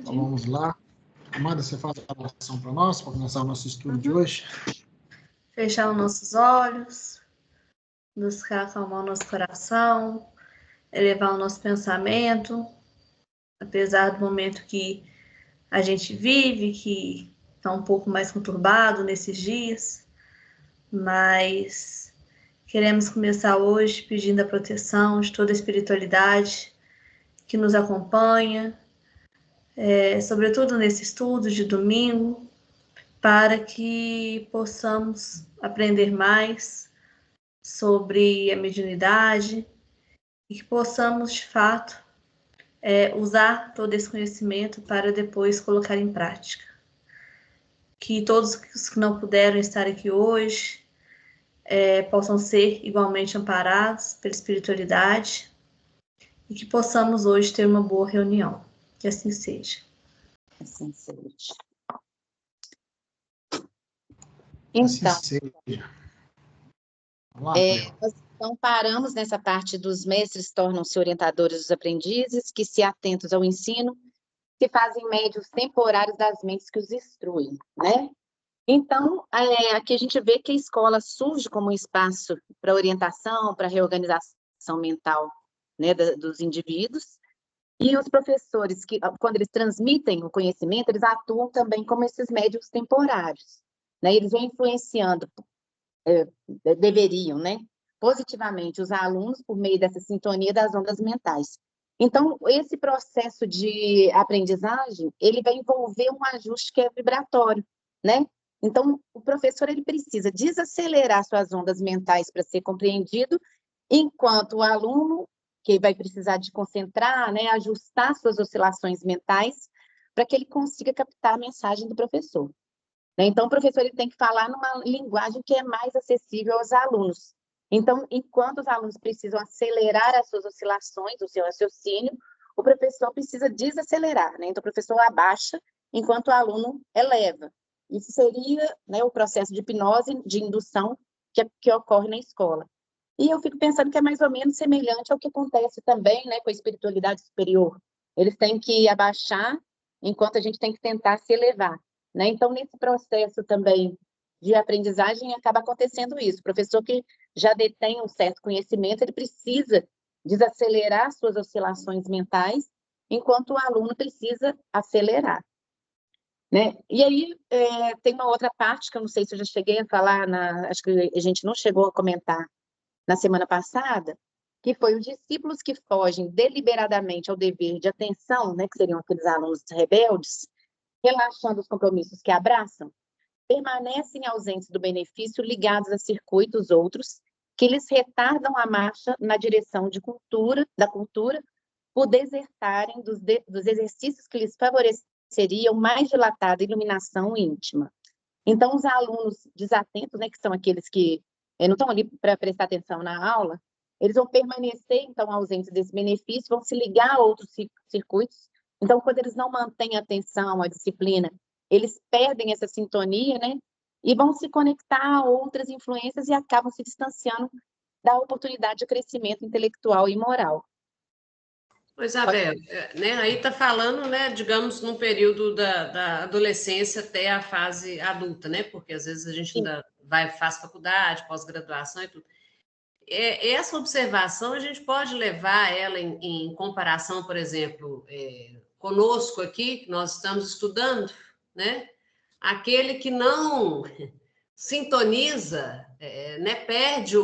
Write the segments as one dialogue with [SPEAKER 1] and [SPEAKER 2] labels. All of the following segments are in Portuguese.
[SPEAKER 1] Então, vamos lá. Amanda, você faz a oração para nós, para começar o nosso estudo de hoje?
[SPEAKER 2] Fechar os nossos olhos, buscar acalmar o nosso coração, elevar o nosso pensamento, apesar do momento que a gente vive, que está um pouco mais conturbado nesses dias, mas queremos começar hoje pedindo a proteção de toda a espiritualidade que nos acompanha, sobretudo nesse estudo de domingo, para que possamos aprender mais sobre a mediunidade e que possamos, de fato, usar todo esse conhecimento para depois colocar em prática. Que todos os que não puderam estar aqui hoje possam ser igualmente amparados pela espiritualidade e que possamos hoje ter uma boa reunião. Que assim seja.
[SPEAKER 3] Assim seja.
[SPEAKER 1] Assim
[SPEAKER 3] Então,
[SPEAKER 1] seja. Vamos lá,
[SPEAKER 3] nós então paramos nessa parte dos mestres tornam-se orientadores dos aprendizes, que se atentos ao ensino, se fazem médios temporários das mentes que os instruem, né? Então, aqui a gente vê que a escola surge como um espaço para orientação, para reorganização mental, né, dos indivíduos, e os professores, que quando eles transmitem o conhecimento, eles atuam também como esses médios temporários, né? Eles vão influenciando, deveriam, né, positivamente os alunos por meio dessa sintonia das ondas mentais. Então, esse processo de aprendizagem, ele vai envolver um ajuste que é vibratório, né? Então, o professor ele precisa desacelerar suas ondas mentais para ser compreendido, enquanto o aluno, que vai precisar de concentrar, né, ajustar suas oscilações mentais, para que ele consiga captar a mensagem do professor. Então, o professor ele tem que falar numa linguagem que é mais acessível aos alunos. Então, enquanto os alunos precisam acelerar as suas oscilações, o seu raciocínio, o professor precisa desacelerar, né? Então, o professor abaixa, enquanto o aluno eleva. Isso seria, né, o processo de hipnose, de indução, que ocorre na escola. E eu fico pensando que é mais ou menos semelhante ao que acontece também, né, com a espiritualidade superior. Eles têm que abaixar, enquanto a gente tem que tentar se elevar, né? Então, nesse processo também de aprendizagem, acaba acontecendo isso. O professor que já detém um certo conhecimento, ele precisa desacelerar suas oscilações mentais, enquanto o aluno precisa acelerar, né? E aí, tem uma outra parte que eu não sei se eu já cheguei a falar, acho que a gente não chegou a comentar na semana passada, que foi os discípulos que fogem deliberadamente ao dever de atenção, né, que seriam aqueles alunos rebeldes, relaxando os compromissos que abraçam, permanecem ausentes do benefício, ligados a circuitos outros que lhes retardam a marcha na direção da cultura, por desertarem dos exercícios que lhes favoreceriam mais dilatada iluminação íntima. Então, os alunos desatentos, né, que são aqueles que não estão ali para prestar atenção na aula, eles vão permanecer, então, ausentes desse benefício, vão se ligar a outros circuitos. Então, quando eles não mantêm a atenção, a disciplina, eles perdem essa sintonia, né? E vão se conectar a outras influências e acabam se distanciando da oportunidade de crescimento intelectual e moral.
[SPEAKER 4] Isabel, né, aí está falando, né, digamos, num período da adolescência até a fase adulta, né? Porque às vezes a gente ainda faz faculdade, pós-graduação e tudo. Essa observação a gente pode levar ela em comparação, por exemplo, conosco aqui, que nós estamos estudando, né? Aquele que não sintoniza, né, perde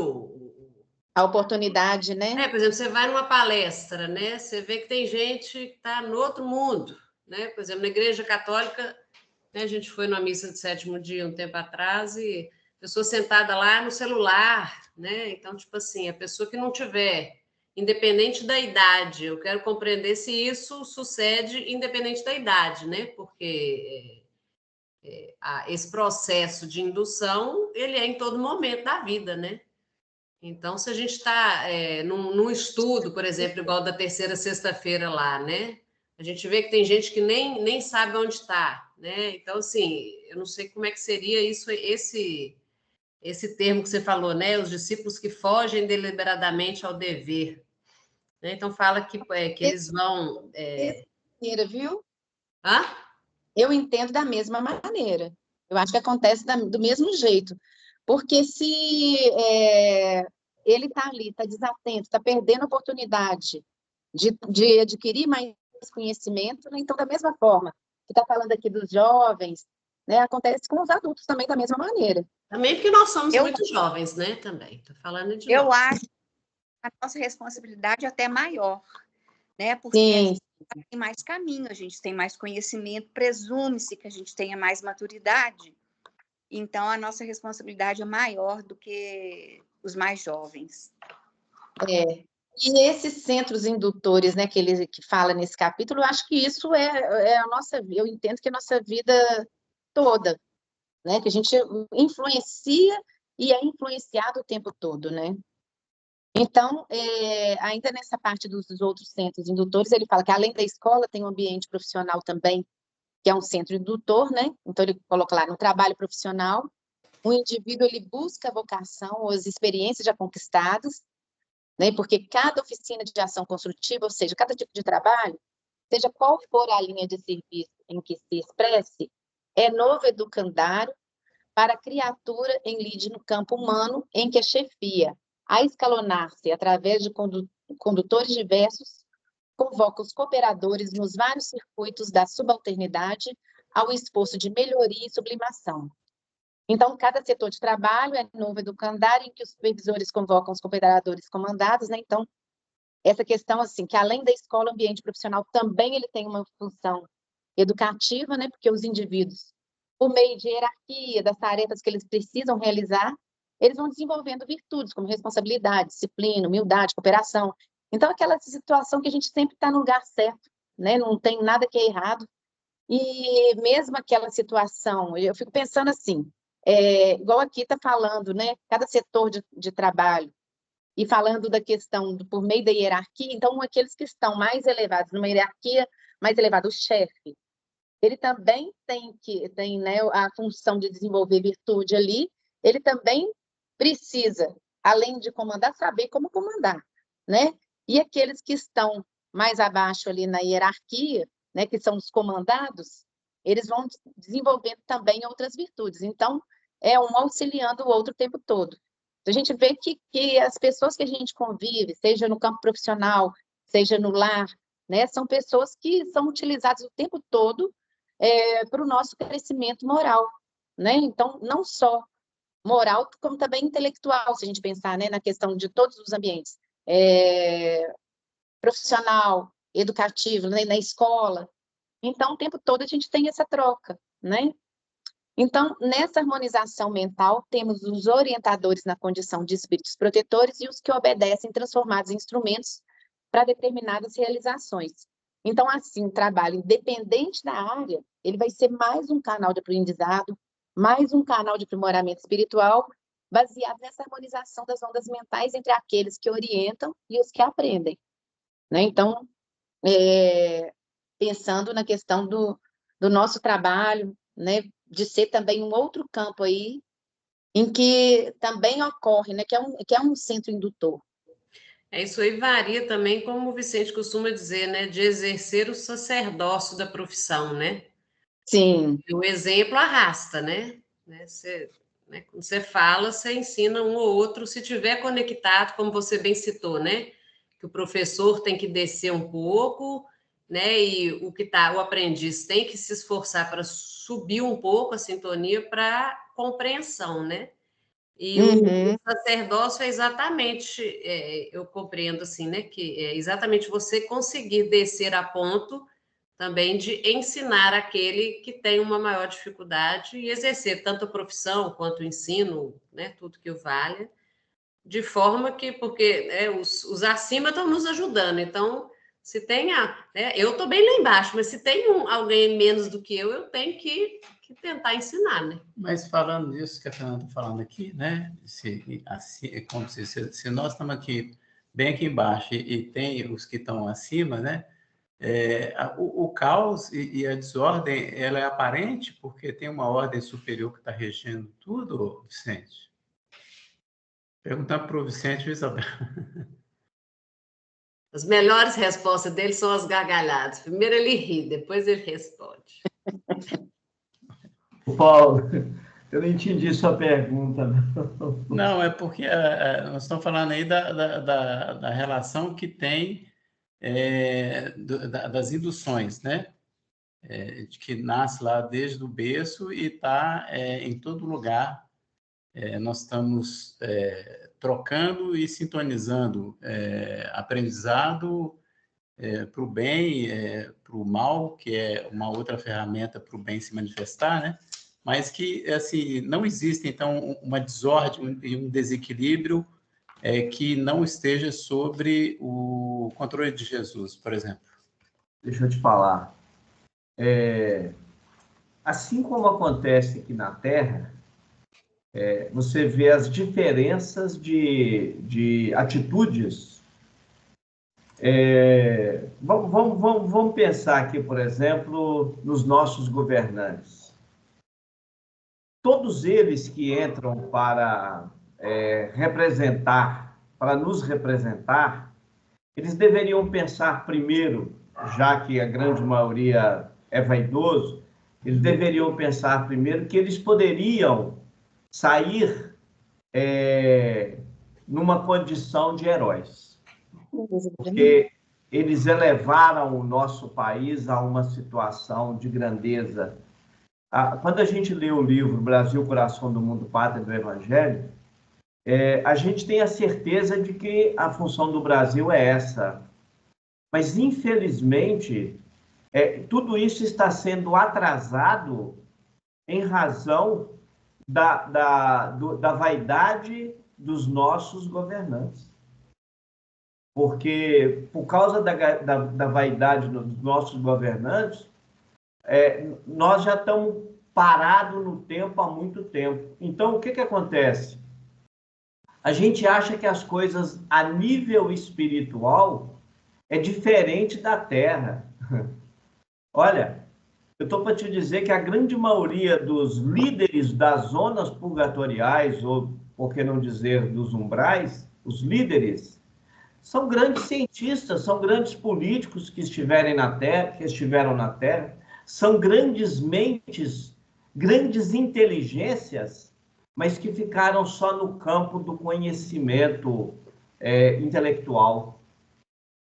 [SPEAKER 3] a oportunidade, né?
[SPEAKER 4] Por exemplo, você vai numa palestra, né? Você vê que tem gente que está no outro mundo, né? Por exemplo, na Igreja Católica, né, a gente foi numa missa de sétimo dia um tempo atrás e a pessoa sentada lá no celular, né? Então, tipo assim, a pessoa que não tiver, independente da idade, eu quero compreender se isso sucede independente da idade, né? Porque esse processo de indução, ele é em todo momento da vida, né? Então, se a gente está num estudo, por exemplo, igual da terceira sexta-feira lá, né? A gente vê que tem gente que nem sabe onde está, né? Então, assim, eu não sei como é que seria isso, esse termo que você falou, né? Os discípulos que fogem deliberadamente ao dever. Né? Então, fala que eles vão...
[SPEAKER 3] Viu?
[SPEAKER 4] Hã?
[SPEAKER 3] Eu entendo da mesma maneira. Eu acho que acontece do mesmo jeito. Porque se ele está ali, está desatento, está perdendo a oportunidade de adquirir mais conhecimento, né? Então, da mesma forma que está falando aqui dos jovens, né? Acontece com os adultos também da mesma maneira.
[SPEAKER 4] Também porque nós somos
[SPEAKER 2] Eu-
[SPEAKER 4] muito jovens, né? Também. Estou falando de
[SPEAKER 2] Eu
[SPEAKER 4] nós.
[SPEAKER 2] acho que a nossa responsabilidade é até maior, né? Porque a
[SPEAKER 3] Sim,
[SPEAKER 2] gente tem mais caminho, a gente tem mais conhecimento, presume-se que a gente tenha mais maturidade. Então, a nossa responsabilidade é maior do que os mais jovens.
[SPEAKER 3] E esses centros indutores, né, que ele que fala nesse capítulo, eu acho que isso é a nossa, eu entendo que é a nossa vida toda, né, que a gente influencia e é influenciado o tempo todo, né? Então, ainda nessa parte dos outros centros indutores, ele fala que além da escola tem um ambiente profissional também, que é um centro indutor, né? Então ele coloca lá no trabalho profissional, o indivíduo ele busca a vocação ou as experiências já conquistadas, né? Porque cada oficina de ação construtiva, ou seja, cada tipo de trabalho, seja qual for a linha de serviço em que se expresse, é novo educandário para a criatura em lide no campo humano em que a chefia, a escalonar-se através de condutores diversos, convoca os cooperadores nos vários circuitos da subalternidade ao esforço de melhoria e sublimação. Então, cada setor de trabalho é novo educandário em que os supervisores convocam os cooperadores comandados, né? Então, essa questão, assim, que além da escola, o ambiente profissional também ele tem uma função educativa, né? Porque os indivíduos, por meio de hierarquia, das tarefas que eles precisam realizar, eles vão desenvolvendo virtudes como responsabilidade, disciplina, humildade, cooperação. Então, aquela situação que a gente sempre está no lugar certo, né? Não tem nada que é errado. E mesmo aquela situação, eu fico pensando assim, igual aqui está falando, né? Cada setor de trabalho, e falando da questão por meio da hierarquia, então aqueles que estão mais elevados, numa hierarquia mais elevada, o chefe, ele também tem, né, a função de desenvolver virtude ali, ele também precisa, além de comandar, saber como comandar, né? E aqueles que estão mais abaixo ali na hierarquia, né, que são os comandados, eles vão desenvolvendo também outras virtudes. Então, é um auxiliando o outro o tempo todo. A gente vê que as pessoas que a gente convive, seja no campo profissional, seja no lar, né, são pessoas que são utilizadas o tempo todo para o nosso crescimento moral, né? Então, não só moral, como também intelectual, se a gente pensar, né, na questão de todos os ambientes, profissional, educativo, né, na escola. Então, o tempo todo a gente tem essa troca, né? Então, nessa harmonização mental, temos os orientadores na condição de espíritos protetores e os que obedecem, transformados em instrumentos para determinadas realizações. Então, assim, o trabalho independente da área, ele vai ser mais um canal de aprendizado, mais um canal de aprimoramento espiritual, baseado nessa harmonização das ondas mentais entre aqueles que orientam e os que aprendem, né? Então, pensando na questão do nosso trabalho, né, de ser também um outro campo aí, em que também ocorre, né, que é um centro indutor.
[SPEAKER 4] Isso aí varia também, como o Vicente costuma dizer, né? De exercer o sacerdócio da profissão, né?
[SPEAKER 3] Sim.
[SPEAKER 4] E o exemplo arrasta, né? Quando você fala, você ensina um ou outro, se tiver conectado, como você bem citou, né? Que o professor tem que descer um pouco, né? E o aprendiz tem que se esforçar para subir um pouco a sintonia para compreensão, né? E o sacerdócio é exatamente, eu compreendo assim, né? Que é exatamente você conseguir descer a ponto também de ensinar aquele que tem uma maior dificuldade e exercer tanto a profissão quanto o ensino, né, tudo que o valha, de forma que, porque os acima estão nos ajudando, então, se tem eu estou bem lá embaixo, mas se tem alguém menos do que eu tenho que tentar ensinar, né?
[SPEAKER 5] Mas falando nisso que a Fernanda está falando aqui, né, como se nós estamos aqui, bem aqui embaixo, e tem os que estão acima, né, o caos e a desordem, ela é aparente porque tem uma ordem superior que está regendo tudo, Vicente? Perguntando para o Vicente e Isabel.
[SPEAKER 4] As melhores respostas dele são as gargalhadas. Primeiro ele ri, depois ele responde.
[SPEAKER 6] Paulo, eu não entendi sua pergunta.
[SPEAKER 5] Não, é porque nós estamos falando aí da relação que tem das induções, né? Que nasce lá desde o berço e está em todo lugar. Nós estamos trocando e sintonizando aprendizado para o bem, para o mal, que é uma outra ferramenta para o bem se manifestar, né? Mas que assim, não existe, então, uma desordem e um desequilíbrio que não esteja sobre o controle de Jesus, por exemplo.
[SPEAKER 6] Deixa eu te falar. Assim como acontece aqui na Terra, você vê as diferenças de atitudes. Vamos pensar aqui, por exemplo, nos nossos governantes. Todos eles que entram para nos representar, eles deveriam pensar primeiro, já que a grande maioria é vaidoso, eles deveriam pensar primeiro que eles poderiam sair numa condição de heróis. Porque eles elevaram o nosso país a uma situação de grandeza. Quando a gente lê o livro Brasil, Coração do Mundo, Pátria do Evangelho, a gente tem a certeza de que a função do Brasil é essa. Mas, infelizmente, tudo isso está sendo atrasado em razão da vaidade dos nossos governantes. Porque, por causa da vaidade dos nossos governantes, nós já estamos parados no tempo há muito tempo. Então, o que acontece? A gente acha que as coisas a nível espiritual é diferente da Terra. Olha, eu estou para te dizer que a grande maioria dos líderes das zonas purgatoriais, ou por que não dizer dos umbrais, os líderes, são grandes cientistas, são grandes políticos que estiveram na Terra, são grandes mentes, grandes inteligências, mas que ficaram só no campo do conhecimento intelectual.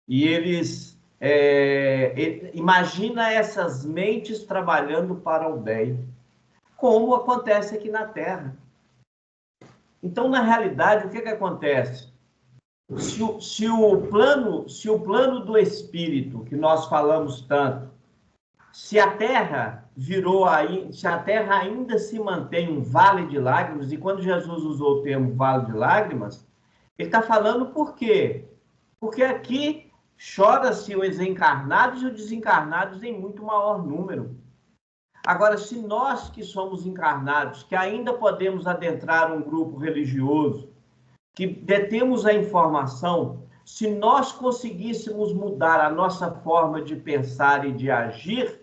[SPEAKER 6] E imagina essas mentes trabalhando para o bem, como acontece aqui na Terra. Então, na realidade, o que acontece? Se o plano do Espírito, que nós falamos tanto, se a Terra ainda se mantém um vale de lágrimas, e quando Jesus usou o termo vale de lágrimas, ele está falando por quê? Porque aqui chora-se os encarnados e os desencarnados em muito maior número. Agora, se nós que somos encarnados, que ainda podemos adentrar um grupo religioso, que detemos a informação, se nós conseguíssemos mudar a nossa forma de pensar e de agir,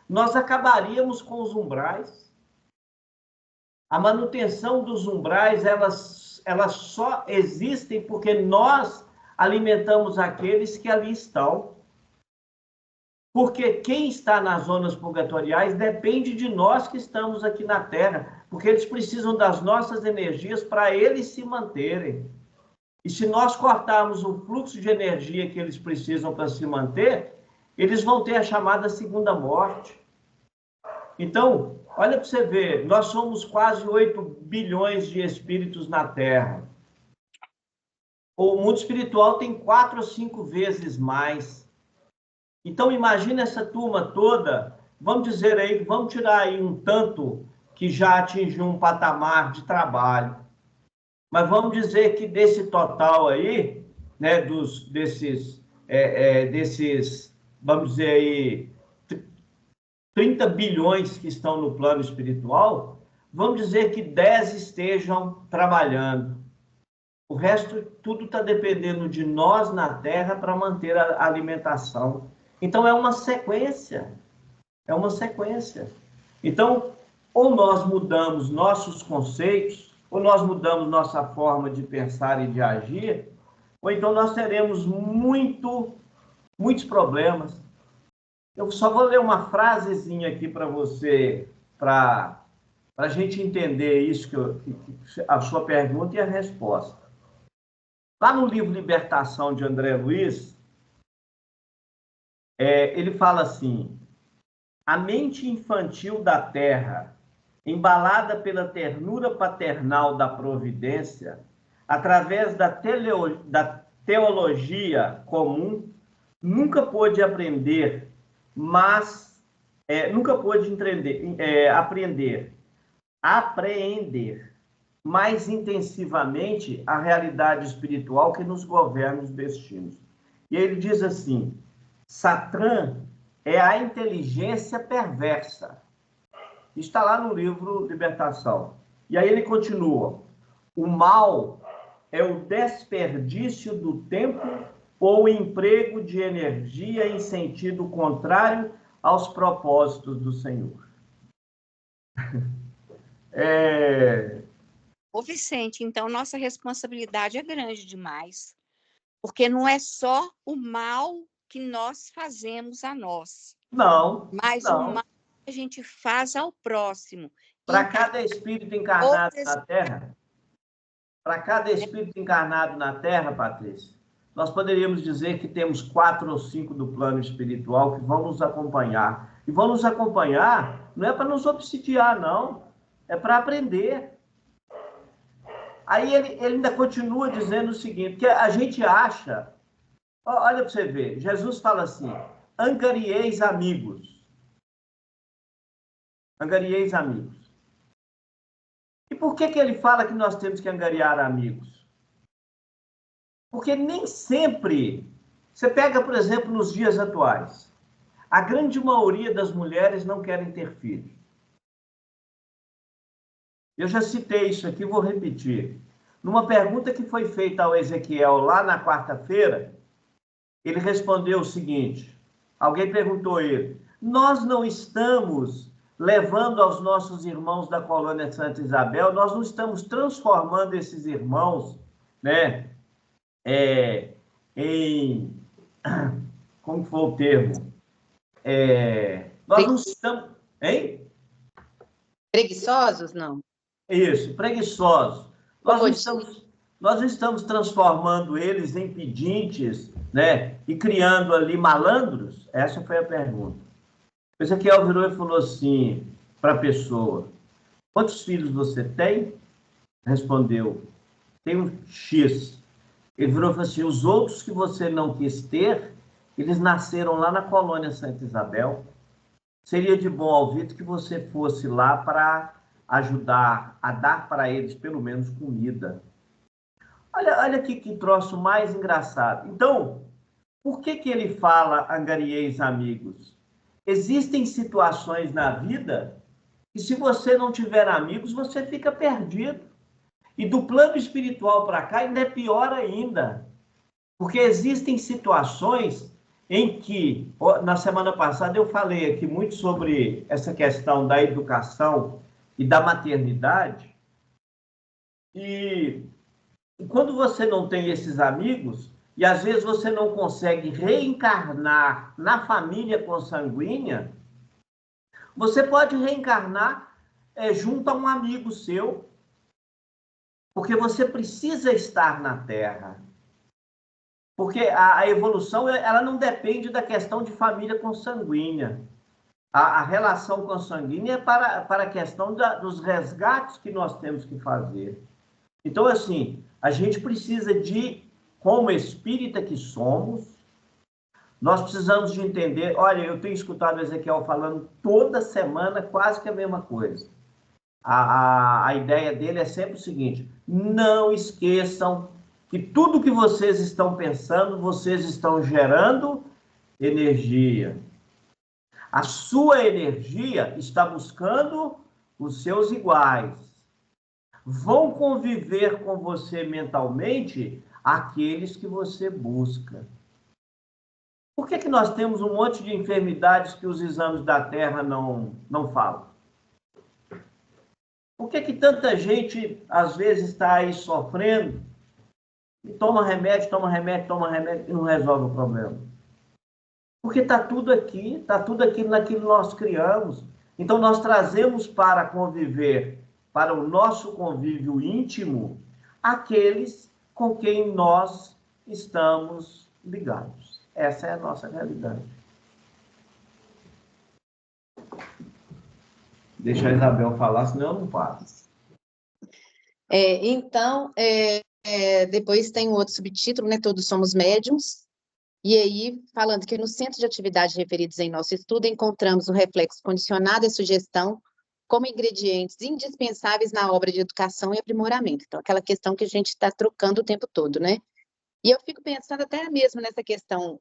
[SPEAKER 6] nós acabaríamos com os umbrais. A manutenção dos umbrais, elas só existem porque nós alimentamos aqueles que ali estão. Porque quem está nas zonas purgatoriais depende de nós que estamos aqui na Terra, porque eles precisam das nossas energias para eles se manterem. E se nós cortarmos o fluxo de energia que eles precisam para se manter, eles vão ter a chamada segunda morte. Então, olha para você ver, nós somos quase 8 bilhões de espíritos na Terra. O mundo espiritual tem 4 ou 5 vezes mais. Então, imagina essa turma toda, vamos dizer aí, vamos tirar aí um tanto que já atingiu um patamar de trabalho. Mas vamos dizer que desse total aí, né, desses, vamos dizer aí, 30 bilhões que estão no plano espiritual, vamos dizer que 10 estejam trabalhando. O resto, tudo está dependendo de nós na Terra para manter a alimentação. Então, é uma sequência. É uma sequência. Então, ou nós mudamos nossos conceitos, ou nós mudamos nossa forma de pensar e de agir, ou então nós teremos muitos problemas. Eu só vou ler uma frasezinha aqui para você, para a gente entender isso, a sua pergunta e a resposta. Lá no livro Libertação, de André Luiz, ele fala assim: a mente infantil da terra, embalada pela ternura paternal da providência, através da teologia comum, nunca pôde aprender, apreender mais intensivamente a realidade espiritual que nos governa os destinos. E ele diz assim: Satã é a inteligência perversa. Está lá no livro Libertação. E aí ele continua: o mal é o desperdício do tempo ou o emprego de energia em sentido contrário aos propósitos do Senhor.
[SPEAKER 7] Ô, Vicente, então nossa responsabilidade é grande demais, porque não é só o mal que nós fazemos a nós, mas o mal que a gente faz ao próximo.
[SPEAKER 6] Para cada espírito encarnado na Terra, Patrícia, nós poderíamos dizer que temos 4 ou 5 do plano espiritual que vão nos acompanhar. E vão nos acompanhar não é para nos obsidiar, não. É para aprender. Aí ele ainda continua dizendo o seguinte, que a gente acha... Olha para você ver, Jesus fala assim: angarieis amigos. Angarieis amigos. E por que ele fala que nós temos que angariar amigos? Porque nem sempre... Você pega, por exemplo, nos dias atuais, a grande maioria das mulheres não querem ter filhos. Eu já citei isso aqui, vou repetir. Numa pergunta que foi feita ao Ezequiel lá na quarta-feira, ele respondeu o seguinte: alguém perguntou a ele: nós não estamos levando aos nossos irmãos da colônia Santa Isabel, nós não estamos transformando esses irmãos, né, em... Como foi o termo? Nós não estamos... Hein?
[SPEAKER 3] Preguiçosos, não?
[SPEAKER 6] Isso, preguiçosos. Nós estamos transformando eles em pedintes, né? E criando ali malandros? Essa foi a pergunta. O Ezequiel virou e falou assim para a pessoa: quantos filhos você tem? Respondeu: tenho X. Ele virou e falou assim: os outros que você não quis ter, eles nasceram lá na colônia Santa Isabel. Seria de bom ouvido que você fosse lá para ajudar a dar para eles pelo menos comida. Olha aqui que troço mais engraçado. Então, por que ele fala angarieis amigos? Existem situações na vida que, se você não tiver amigos, você fica perdido. E do plano espiritual para cá ainda é pior ainda. Porque existem situações em que, na semana passada eu falei aqui muito sobre essa questão da educação e da maternidade, e quando você não tem esses amigos, e às vezes você não consegue reencarnar na família consanguínea, você pode reencarnar junto a um amigo seu, porque você precisa estar na Terra. Porque a evolução, ela não depende da questão de família consanguínea. A relação consanguínea é para a questão dos resgates que nós temos que fazer. Então, assim, a gente precisa de, como espírita que somos, nós precisamos de entender... Olha, eu tenho escutado o Ezequiel falando toda semana quase que a mesma coisa. A ideia dele é sempre o seguinte: não esqueçam que tudo que vocês estão pensando, vocês estão gerando energia. A sua energia está buscando os seus iguais. Vão conviver com você mentalmente aqueles que você busca. Por que nós temos um monte de enfermidades que os exames da Terra não falam? Por que tanta gente, às vezes, está aí sofrendo E toma remédio, toma remédio, toma remédio, e não resolve o problema. Porque está tudo aqui naquilo que nós criamos. Então, nós trazemos para conviver, para o nosso convívio íntimo, aqueles com quem nós estamos ligados. Essa é a nossa realidade. Deixa a Isabel falar, senão eu não paro.
[SPEAKER 3] Então, depois tem um outro subtítulo, né? Todos somos médiums. E aí, falando que no centro de atividades referidos em nosso estudo, encontramos o reflexo condicionado e sugestão como ingredientes indispensáveis na obra de educação e aprimoramento. Então, aquela questão que a gente está trocando o tempo todo, né? E eu fico pensando até mesmo nessa questão,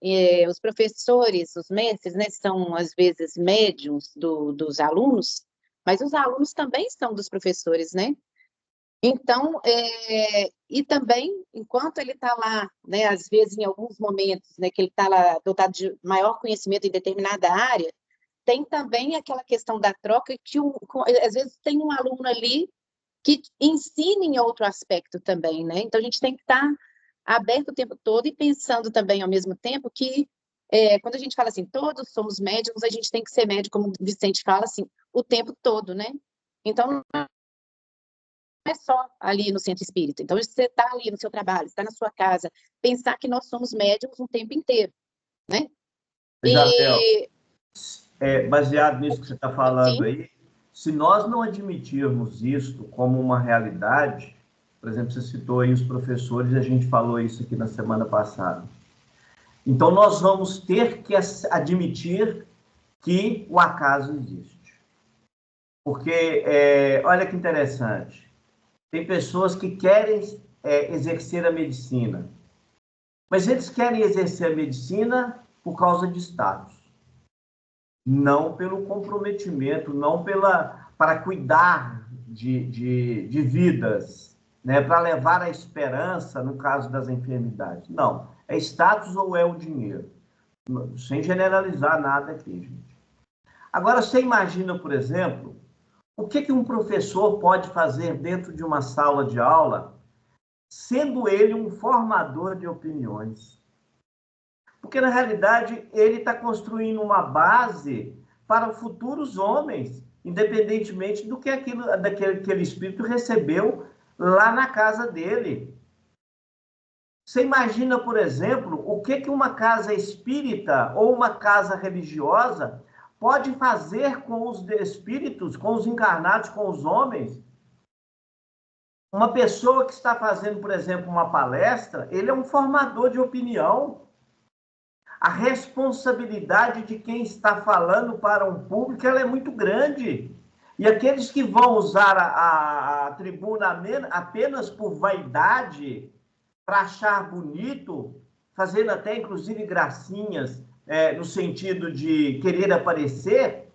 [SPEAKER 3] os professores, os mestres, né, são às vezes médiums dos alunos, mas os alunos também são dos professores, né? Então, e também, enquanto ele está lá, né, às vezes em alguns momentos, né, que ele está lá dotado de maior conhecimento em determinada área, tem também aquela questão da troca que, às vezes, tem um aluno ali que ensina em outro aspecto também, né? Então, a gente tem que estar aberto o tempo todo e pensando também, ao mesmo tempo, que quando a gente fala assim, todos somos médicos, a gente tem que ser médico, como o Vicente fala, assim, o tempo todo, né? Então, é só ali no centro espírita. Então, você está ali no seu trabalho, está na sua casa, pensar que nós somos médiums o tempo inteiro, né?
[SPEAKER 6] Isabel, baseado nisso que você está falando
[SPEAKER 3] Sim.
[SPEAKER 6] aí, se nós não admitirmos isso como uma realidade, por exemplo, você citou aí os professores, a gente falou isso aqui na semana passada. Então, nós vamos ter que admitir que o acaso existe. Porque, olha que interessante, tem pessoas que querem exercer a medicina, mas eles querem exercer a medicina por causa de status, não pelo comprometimento, não para cuidar de vidas, né, para levar a esperança no caso das enfermidades. Não, é status ou é o dinheiro, sem generalizar nada aqui, gente. Agora, você imagina, por exemplo, o que um professor pode fazer dentro de uma sala de aula, sendo ele um formador de opiniões? Porque, na realidade, ele está construindo uma base para futuros homens, independentemente do que aquele espírito recebeu lá na casa dele. Você imagina, por exemplo, o que uma casa espírita ou uma casa religiosa pode fazer com os espíritos, com os encarnados, com os homens? Uma pessoa que está fazendo, por exemplo, uma palestra, ele é um formador de opinião. A responsabilidade de quem está falando para um público, ela é muito grande. E aqueles que vão usar a tribuna apenas por vaidade, para achar bonito, fazendo até, inclusive, gracinhas, no sentido de querer aparecer,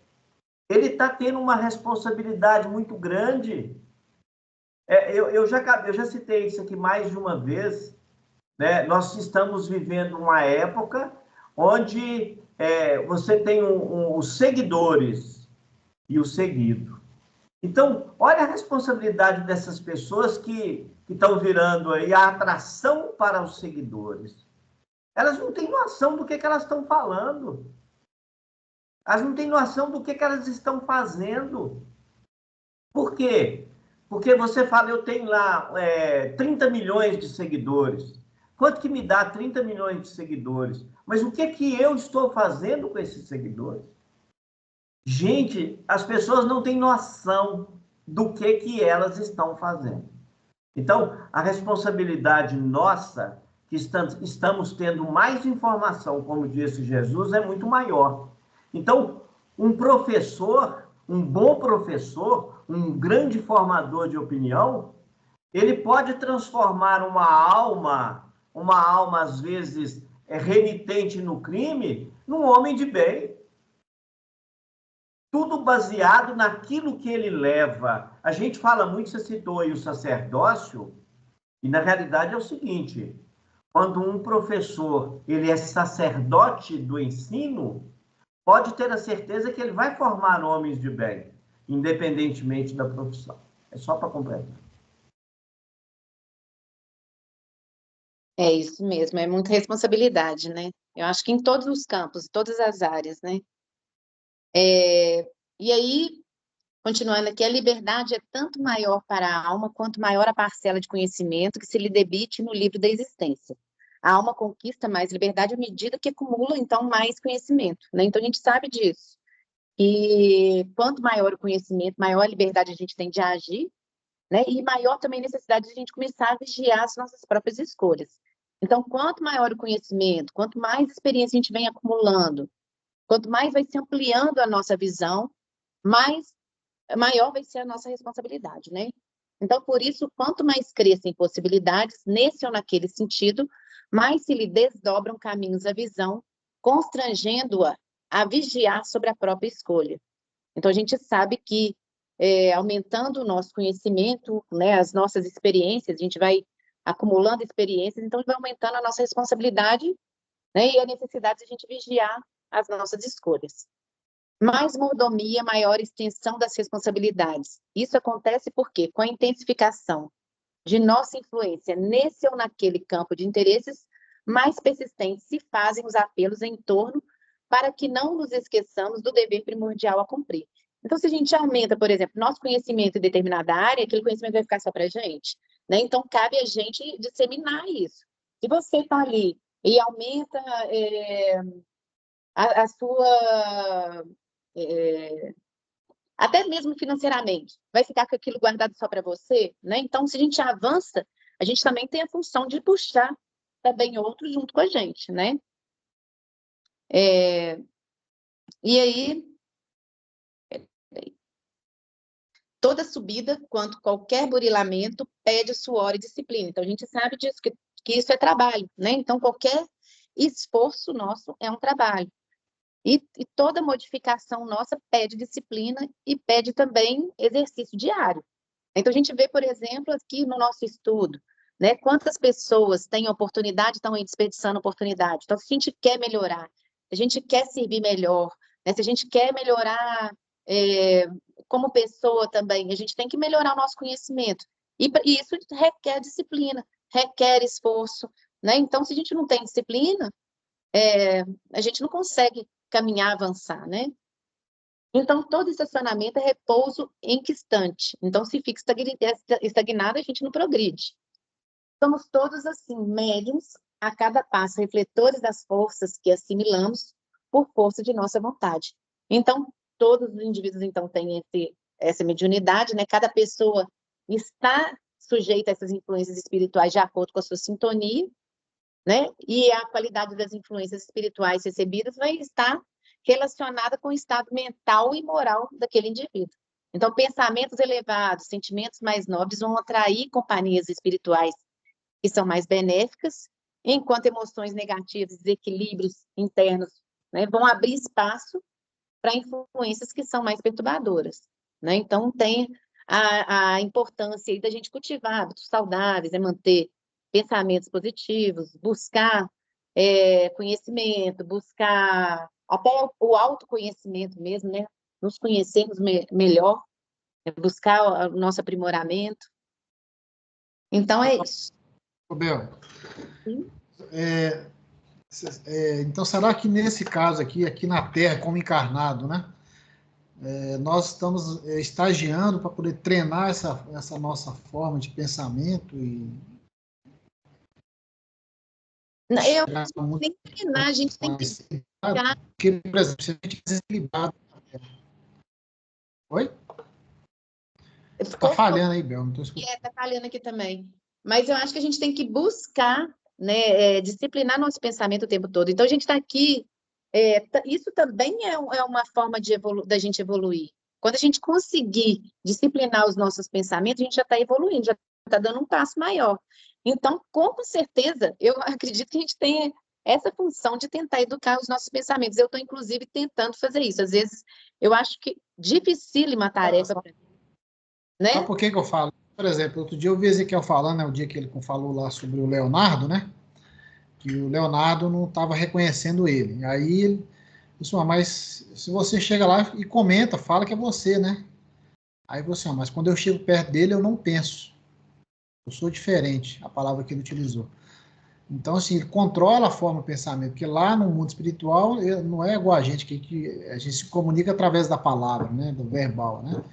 [SPEAKER 6] ele está tendo uma responsabilidade muito grande. Eu já citei isso aqui mais de uma vez, né? Nós estamos vivendo uma época onde você tem os seguidores e o seguido. Então, olha a responsabilidade dessas pessoas que estão virando aí a atração para os seguidores. Elas não têm noção do que elas estão falando. Elas não têm noção do que elas estão fazendo. Por quê? Porque você fala, eu tenho lá 30 milhões de seguidores. Quanto que me dá 30 milhões de seguidores? Mas o que eu estou fazendo com esses seguidores? Gente, as pessoas não têm noção do que elas estão fazendo. Então, a responsabilidade nossa, que estamos tendo mais informação, como disse Jesus, é muito maior. Então, um professor, um bom professor, um grande formador de opinião, ele pode transformar uma alma às vezes renitente no crime, num homem de bem. Tudo baseado naquilo que ele leva. A gente fala muito, você citou aí o sacerdócio, e na realidade é o seguinte, quando um professor ele é sacerdote do ensino, pode ter a certeza que ele vai formar homens de bem, independentemente da profissão. É só para completar.
[SPEAKER 3] É isso mesmo, é muita responsabilidade, né? Eu acho que em todos os campos, todas as áreas, né? E aí, continuando aqui, a liberdade é tanto maior para a alma quanto maior a parcela de conhecimento que se lhe debite no livro da existência. A alma conquista mais liberdade à medida que acumula, então, mais conhecimento, né? Então, a gente sabe disso. E quanto maior o conhecimento, maior a liberdade a gente tem de agir, né? E maior também a necessidade de a gente começar a vigiar as nossas próprias escolhas. Então, quanto maior o conhecimento, quanto mais experiência a gente vem acumulando, quanto mais vai se ampliando a nossa visão, maior vai ser a nossa responsabilidade, né? Então, por isso, quanto mais crescem possibilidades, nesse ou naquele sentido, mais se lhe desdobram caminhos à visão, constrangendo-a a vigiar sobre a própria escolha. Então, a gente sabe que, aumentando o nosso conhecimento, né, as nossas experiências, a gente vai acumulando experiências, então vai aumentando a nossa responsabilidade, né, e a necessidade de a gente vigiar as nossas escolhas. Mais mordomia, maior extensão das responsabilidades. Isso acontece porque, com a intensificação de nossa influência nesse ou naquele campo de interesses, mais persistentes se fazem os apelos em torno para que não nos esqueçamos do dever primordial a cumprir. Então, se a gente aumenta, por exemplo, nosso conhecimento em determinada área, aquele conhecimento vai ficar só para a gente, né? Então, cabe a gente disseminar isso. Se você está ali e aumenta a sua... até mesmo financeiramente, vai ficar com aquilo guardado só para você, né? Então, se a gente avança, a gente também tem a função de puxar também outros junto com a gente, né? E aí, toda subida, quanto qualquer burilamento, pede suor e disciplina. Então, a gente sabe disso, que isso é trabalho, né? Então, qualquer esforço nosso é um trabalho. E toda modificação nossa pede disciplina e pede também exercício diário. Então, a gente vê, por exemplo, aqui no nosso estudo, né, quantas pessoas têm oportunidade, estão aí desperdiçando oportunidade. Então, se a gente quer melhorar, se a gente quer servir melhor, né, se a gente quer melhorar como pessoa também, a gente tem que melhorar o nosso conhecimento. E isso requer disciplina, requer esforço, né? Então, se a gente não tem disciplina, a gente não consegue caminhar, avançar, né? Então, todo estacionamento é repouso enquistante. Então, se fica estagnado, a gente não progride. Somos todos, assim, médiums, a cada passo, refletores das forças que assimilamos por força de nossa vontade. Então, todos os indivíduos, então, têm essa mediunidade, né? Cada pessoa está sujeita a essas influências espirituais de acordo com a sua sintonia, né? E a qualidade das influências espirituais recebidas vai estar relacionada com o estado mental e moral daquele indivíduo. Então, pensamentos elevados, sentimentos mais nobres vão atrair companhias espirituais que são mais benéficas, enquanto emoções negativas, desequilíbrios internos, né, vão abrir espaço para influências que são mais perturbadoras, né? Então, tem a importância aí da gente cultivar hábitos saudáveis, manter pensamentos positivos, buscar conhecimento, buscar até o autoconhecimento mesmo, né? Nos conhecermos melhor, buscar o nosso aprimoramento. Então, é isso.
[SPEAKER 1] Bel, então, será que nesse caso aqui na Terra, como encarnado, né? Nós estamos estagiando para poder treinar essa nossa forma de pensamento e...
[SPEAKER 3] Nem treinar, a gente tem que...
[SPEAKER 1] Porque, por exemplo, se a gente é desequilibrado... Oi? Está falhando aí, Bel, não estou escutando.
[SPEAKER 3] Está falhando aqui também. Mas eu acho que a gente tem que buscar, né, disciplinar nosso pensamento o tempo todo. Então, a gente está aqui... isso também é uma forma da gente evoluir. Quando a gente conseguir disciplinar os nossos pensamentos, a gente já está evoluindo, já está dando um passo maior. Então, com certeza, eu acredito que a gente tem essa função de tentar educar os nossos pensamentos. Eu estou, inclusive, tentando fazer isso. Às vezes, eu acho que dificílima a tarefa para mim. Né?
[SPEAKER 1] Sabe por que eu falo? Por exemplo, outro dia eu vi Ezequiel falando, né, o dia que ele falou lá sobre o Leonardo, né? Que o Leonardo não estava reconhecendo ele. Aí ele disse, mas se você chega lá e comenta, fala que é você, né? Aí você, mas quando eu chego perto dele, eu não penso. Eu sou diferente, a palavra que ele utilizou. Então, assim, ele controla a forma do pensamento, porque lá no mundo espiritual não é igual a gente, que a gente se comunica através da palavra, né, do verbal, né?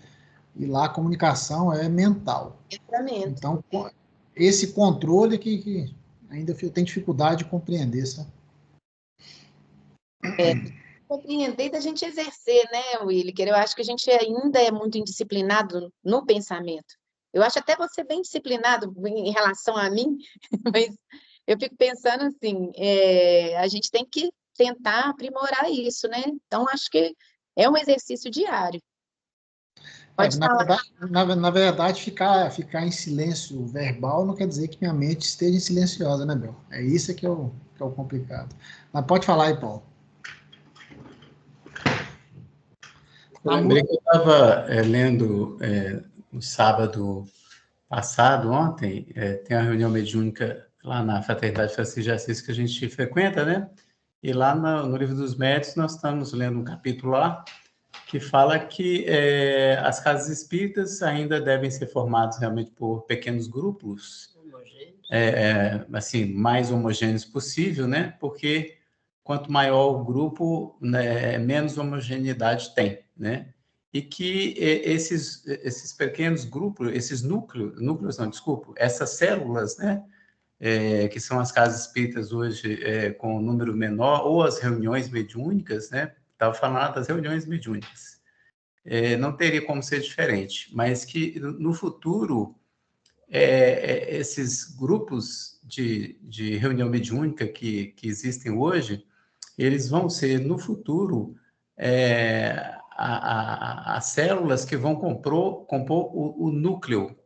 [SPEAKER 1] E lá a comunicação é mental.
[SPEAKER 3] Exatamente.
[SPEAKER 1] Então, esse controle que ainda eu tenho dificuldade de compreender, sabe?
[SPEAKER 3] Compreender da gente exercer, né, Williker? Eu acho que a gente ainda é muito indisciplinado no pensamento. Eu acho até você bem disciplinado em relação a mim, mas eu fico pensando assim, a gente tem que tentar aprimorar isso, né? Então, acho que é um exercício diário. Pode falar.
[SPEAKER 1] Na verdade, ficar em silêncio verbal não quer dizer que minha mente esteja silenciosa, né, Bel? É isso que é o complicado. Mas pode falar aí, Paulo.
[SPEAKER 5] Eu lembrei que eu estava lendo no sábado passado, ontem, tem uma reunião mediúnica lá na Fraternidade Francisco de Assis que a gente frequenta, né? E lá no Livro dos Médiuns nós estamos lendo um capítulo lá que fala que as casas espíritas ainda devem ser formadas realmente por pequenos grupos, assim, mais homogêneos possível, né? Porque quanto maior o grupo, né, menos homogeneidade tem, né? E que esses pequenos grupos, esses núcleos não, desculpa, essas células, né? Que são as casas espíritas hoje com um número menor, ou as reuniões mediúnicas, né? Estava falando das reuniões mediúnicas. Não teria como ser diferente, mas que no futuro esses grupos de reunião mediúnica que existem hoje, eles vão ser, no futuro, as células que vão compor o núcleo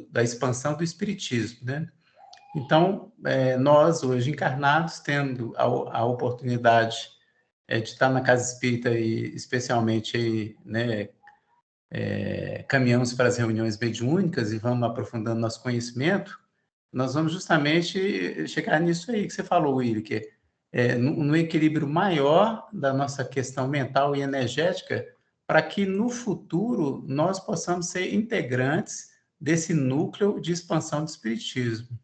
[SPEAKER 5] da expansão do espiritismo, né? Então, nós, hoje encarnados, tendo a oportunidade de estar na casa espírita e, especialmente, né, caminhamos para as reuniões mediúnicas e vamos aprofundando nosso conhecimento, nós vamos justamente chegar nisso aí que você falou, Willi, que no equilíbrio maior da nossa questão mental e energética, para que no futuro nós possamos ser integrantes desse núcleo de expansão do espiritismo.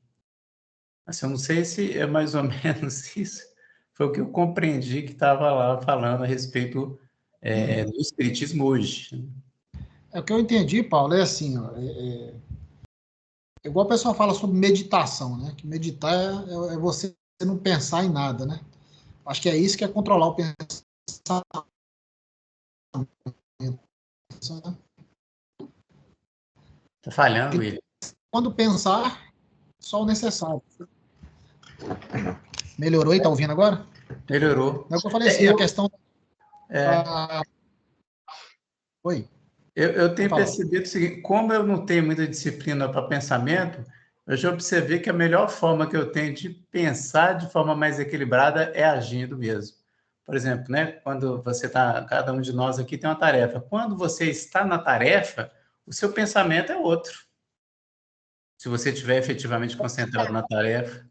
[SPEAKER 5] Assim, eu não sei se é mais ou menos isso, foi o que eu compreendi que estava lá falando a respeito do espiritismo hoje.
[SPEAKER 1] O que eu entendi, Paulo, é assim, ó, igual o pessoal fala sobre meditação, né? Que meditar é você não pensar em nada, né? Acho que é isso que é controlar o pensamento.
[SPEAKER 5] Tá falhando, William.
[SPEAKER 1] Quando pensar, só o necessário. Melhorou aí? Tá ouvindo agora?
[SPEAKER 5] Melhorou.
[SPEAKER 1] É o que eu falei assim, a questão... Oi?
[SPEAKER 5] Eu tenho percebido o seguinte, como eu não tenho muita disciplina para pensamento, eu já observei que a melhor forma que eu tenho de pensar de forma mais equilibrada é agindo mesmo. Por exemplo, né, quando você está, cada um de nós aqui tem uma tarefa. Quando você está na tarefa, o seu pensamento é outro. Se você estiver efetivamente concentrado na tarefa,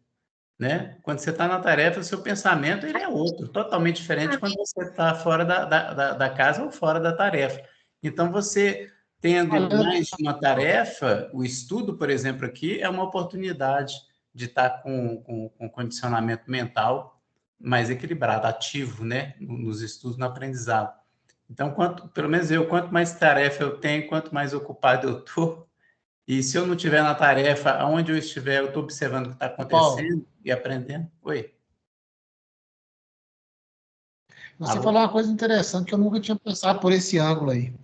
[SPEAKER 5] né? Quando você está na tarefa, o seu pensamento ele é outro, totalmente diferente quando você está fora da casa ou fora da tarefa. Então, você tendo mais de uma tarefa, o estudo, por exemplo, aqui, é uma oportunidade de estar com condicionamento mental mais equilibrado, ativo, né? Nos estudos, no aprendizado. Então, pelo menos quanto mais tarefa eu tenho, quanto mais ocupado eu estou, e se eu não estiver na tarefa, aonde eu estiver, eu estou observando o que está acontecendo Paulo, e aprendendo. Oi.
[SPEAKER 1] Você falou uma coisa interessante que eu nunca tinha pensado por esse ângulo aí.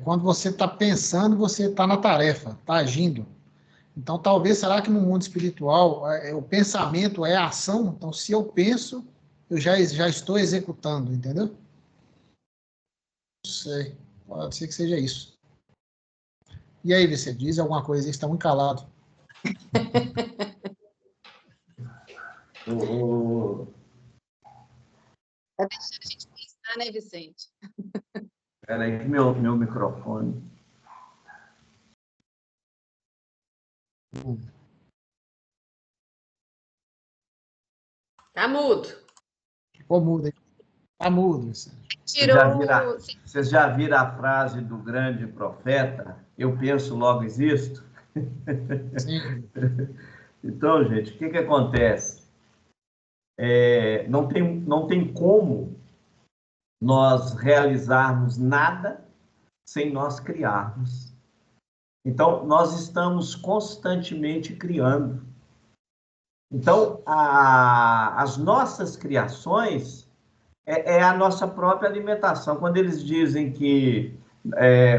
[SPEAKER 1] Quando você está pensando, você está na tarefa, está agindo. Então, talvez, será que no mundo espiritual o pensamento é a ação? Então, se eu penso, eu já estou executando, entendeu? Não sei. Pode ser que seja isso. E aí, você diz alguma coisa aí? Você está muito calado.
[SPEAKER 3] Tá deixando a gente pensar, né, Vicente?
[SPEAKER 6] Espera aí, que meu microfone.
[SPEAKER 4] Tá mudo.
[SPEAKER 1] Ficou mudo. Tá mudo.
[SPEAKER 6] Vocês já viram a frase do grande profeta? Eu penso, logo existo?
[SPEAKER 1] Sim.
[SPEAKER 6] Então, gente, o que acontece? Não tem como nós realizarmos nada sem nós criarmos. Então, nós estamos constantemente criando. Então, as nossas criações é a nossa própria alimentação. Quando eles dizem que...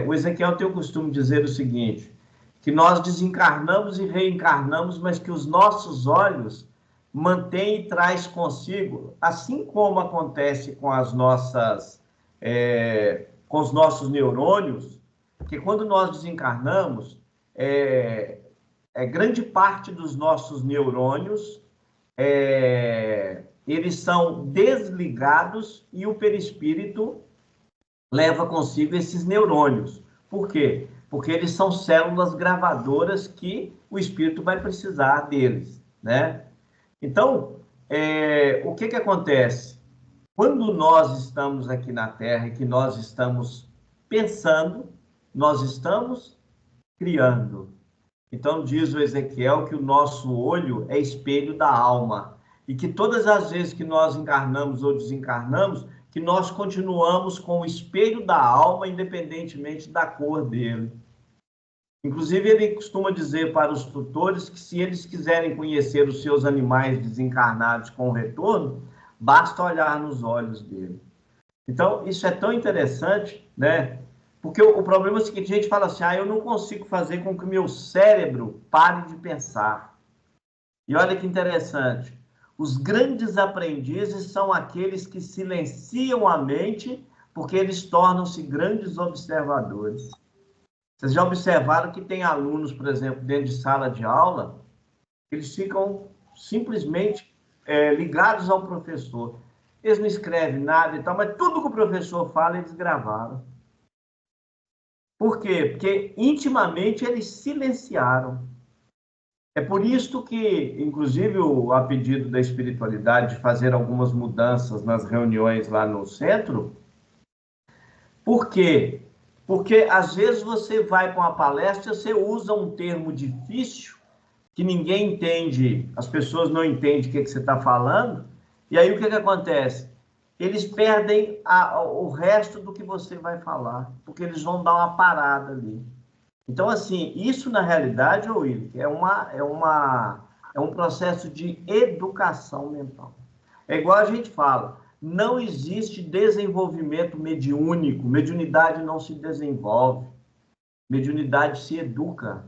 [SPEAKER 6] o Ezequiel tem o costume de dizer o seguinte, que nós desencarnamos e reencarnamos, mas que os nossos olhos mantêm e traz consigo, assim como acontece com com os nossos neurônios, que quando nós desencarnamos, grande parte dos nossos neurônios, eles são desligados e o perispírito leva consigo esses neurônios. Por quê? Porque eles são células gravadoras que o espírito vai precisar deles, né? Então, o que acontece? Quando nós estamos aqui na Terra e que nós estamos pensando, nós estamos criando. Então, diz o Ezequiel que o nosso olho é espelho da alma e que todas as vezes que nós encarnamos ou desencarnamos, que nós continuamos com o espelho da alma, independentemente da cor dele. Inclusive, ele costuma dizer para os tutores que se eles quiserem conhecer os seus animais desencarnados com o retorno, basta olhar nos olhos dele. Então, isso é tão interessante, né? Porque o problema é o seguinte, a gente fala assim, eu não consigo fazer com que o meu cérebro pare de pensar. E olha que interessante, os grandes aprendizes são aqueles que silenciam a mente, porque eles tornam-se grandes observadores. Vocês já observaram que tem alunos, por exemplo, dentro de sala de aula, eles ficam simplesmente ligados ao professor. Eles não escrevem nada e tal, mas tudo que o professor fala, eles gravaram. Por quê? Porque intimamente eles silenciaram. É por isso que, inclusive, a pedido da espiritualidade de fazer algumas mudanças nas reuniões lá no centro. Por quê? Porque, às vezes, você vai para uma palestra, você usa um termo difícil, que ninguém entende, as pessoas não entendem o que você está falando, e aí o que acontece? Eles perdem o resto do que você vai falar, porque eles vão dar uma parada ali. Então, assim, isso na realidade, Will, é um processo de educação mental. É igual a gente fala, não existe desenvolvimento mediúnico, mediunidade não se desenvolve, mediunidade se educa.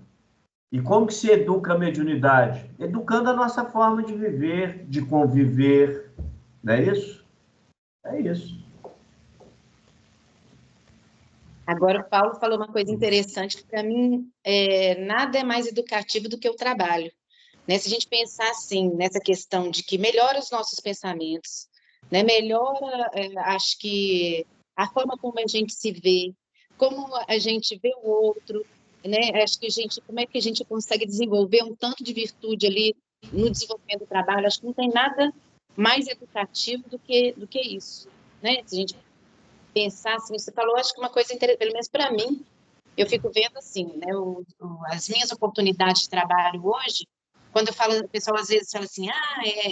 [SPEAKER 6] E como que se educa a mediunidade? Educando a nossa forma de viver, de conviver, não é isso? É isso.
[SPEAKER 3] Agora, o Paulo falou uma coisa interessante que, para mim, nada é mais educativo do que o trabalho. Né? Se a gente pensar assim, nessa questão de que melhora os nossos pensamentos, né? Melhora, acho que, a forma como a gente se vê, como a gente vê o outro, né? Acho que como é que a gente consegue desenvolver um tanto de virtude ali no desenvolvimento do trabalho? Acho que não tem nada mais educativo do que isso, né? Se a gente pensar assim, você falou, acho que uma coisa interessante, pelo menos para mim, eu fico vendo assim, né, as minhas oportunidades de trabalho hoje, quando eu falo, o pessoal às vezes fala assim,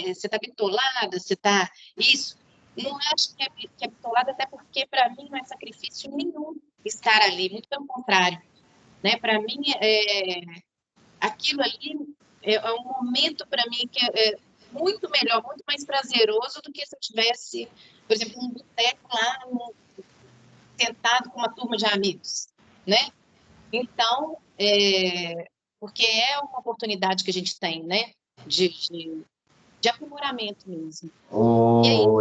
[SPEAKER 3] você está bitolada, você está isso, não acho que é bitolada, até porque para mim não é sacrifício nenhum estar ali, muito pelo contrário, né, para mim, aquilo ali é um momento para mim que é muito melhor, muito mais prazeroso do que se eu tivesse, por exemplo, um boteco lá, sentado com uma turma de amigos, né? Então, porque é uma oportunidade que a gente tem, né? De aprimoramento mesmo.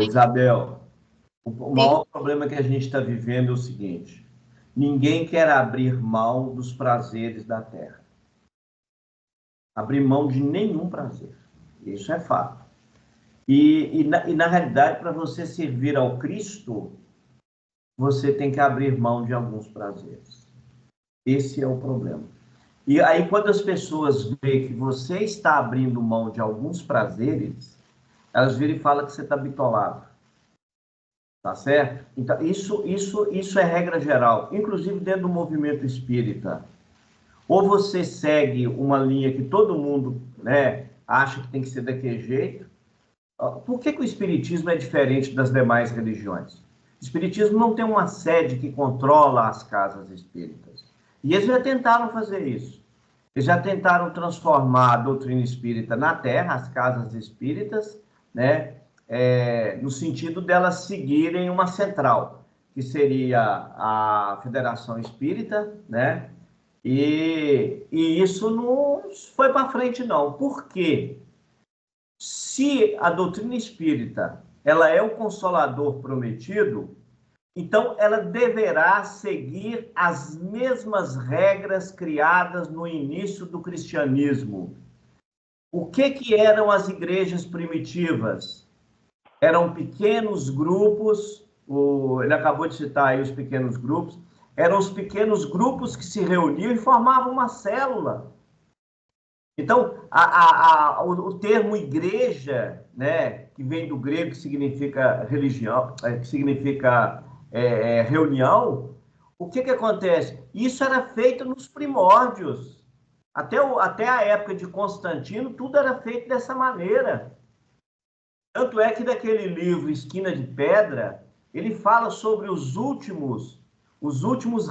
[SPEAKER 6] Isabel, o maior problema que a gente está vivendo é o seguinte, ninguém quer abrir mão dos prazeres da Terra. Abrir mão de nenhum prazer. Isso é fato. E na realidade, para você servir ao Cristo, você tem que abrir mão de alguns prazeres. Esse é o problema. E aí, quando as pessoas veem que você está abrindo mão de alguns prazeres, elas viram e falam que você está bitolado. Tá certo? Então, isso é regra geral, inclusive dentro do movimento espírita. Ou você segue uma linha que todo mundo, né, acha que tem que ser daquele jeito. Por que o Espiritismo é diferente das demais religiões? O Espiritismo não tem uma sede que controla as casas espíritas. E eles já tentaram fazer isso. Eles já tentaram transformar a doutrina espírita na Terra, as casas espíritas, né? No sentido delas seguirem uma central, que seria a Federação Espírita, né? E isso não foi para frente, não. Por quê? Se a doutrina espírita ela é o consolador prometido, então ela deverá seguir as mesmas regras criadas no início do cristianismo. O que eram as igrejas primitivas? Eram pequenos grupos, ele acabou de citar aí os pequenos grupos, eram os pequenos grupos que se reuniam e formavam uma célula. Então, o termo igreja, né, que vem do grego, que significa religião, que significa reunião, o que acontece? Isso era feito nos primórdios. Até a época de Constantino, tudo era feito dessa maneira. Tanto é que daquele livro Esquina de Pedra, ele fala sobre os últimos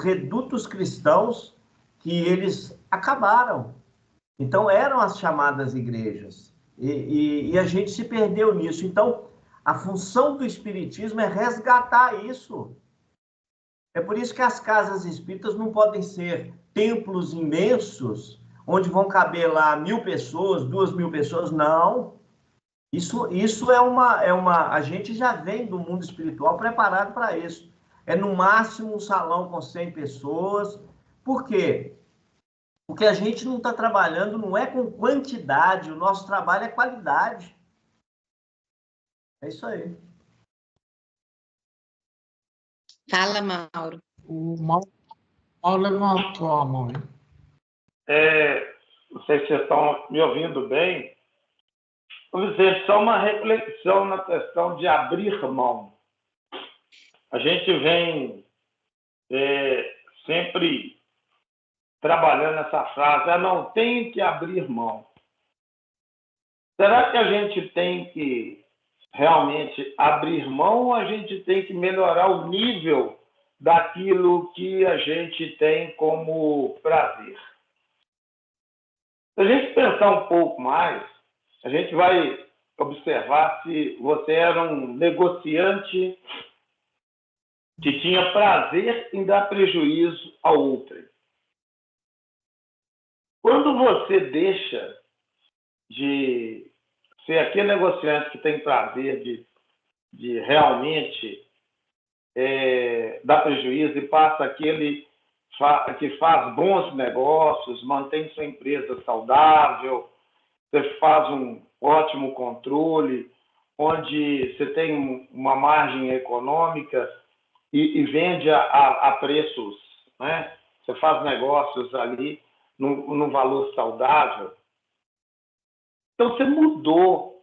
[SPEAKER 6] redutos cristãos que eles acabaram. Então, eram as chamadas igrejas. E a gente se perdeu nisso. Então, a função do Espiritismo é resgatar isso. É por isso que as casas espíritas não podem ser templos imensos, onde vão caber lá 1.000 pessoas, 2.000 pessoas. Não. Isso é uma... A gente já vem do mundo espiritual preparado para isso. É no máximo um salão com 100 pessoas. Por quê? Porque a gente não está trabalhando, não é com quantidade, o nosso trabalho é qualidade. É isso aí.
[SPEAKER 3] Fala, Mauro.
[SPEAKER 1] O Mauro levantou a mão.
[SPEAKER 8] Não sei se vocês estão me ouvindo bem. Vamos dizer, só uma reflexão na questão de abrir mão. A gente vem sempre trabalhando essa frase, não tem que abrir mão. Será que a gente tem que realmente abrir mão ou a gente tem que melhorar o nível daquilo que a gente tem como prazer? Se a gente pensar um pouco mais, a gente vai observar se você era um negociante que tinha prazer em dar prejuízo ao outro. Quando você deixa de ser aquele negociante que tem prazer de realmente dar prejuízo e passa aquele que faz bons negócios, mantém sua empresa saudável, você faz um ótimo controle, onde você tem uma margem econômica e vende a preços, né? Você faz negócios ali num valor saudável. Então, você mudou,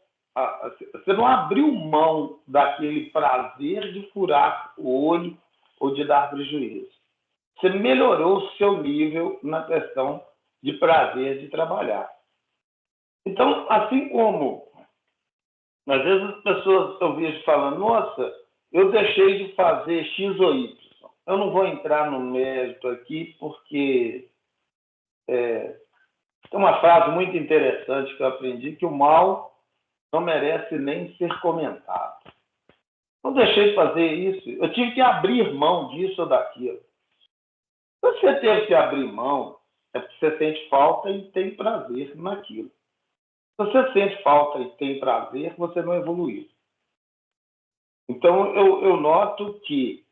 [SPEAKER 8] você não abriu mão daquele prazer de furar o olho ou de dar prejuízo. Você melhorou o seu nível na questão de prazer de trabalhar. Então, assim como, às vezes as pessoas eu vejo falando, nossa, eu deixei de fazer X ou Y. Eu não vou entrar no mérito aqui, porque tem uma frase muito interessante que eu aprendi, que o mal não merece nem ser comentado. Não deixei de fazer isso, eu tive que abrir mão disso ou daquilo. Se você teve que abrir mão, é porque você sente falta e tem prazer naquilo. Se você sente falta e tem prazer, você não evoluiu. Então, eu noto que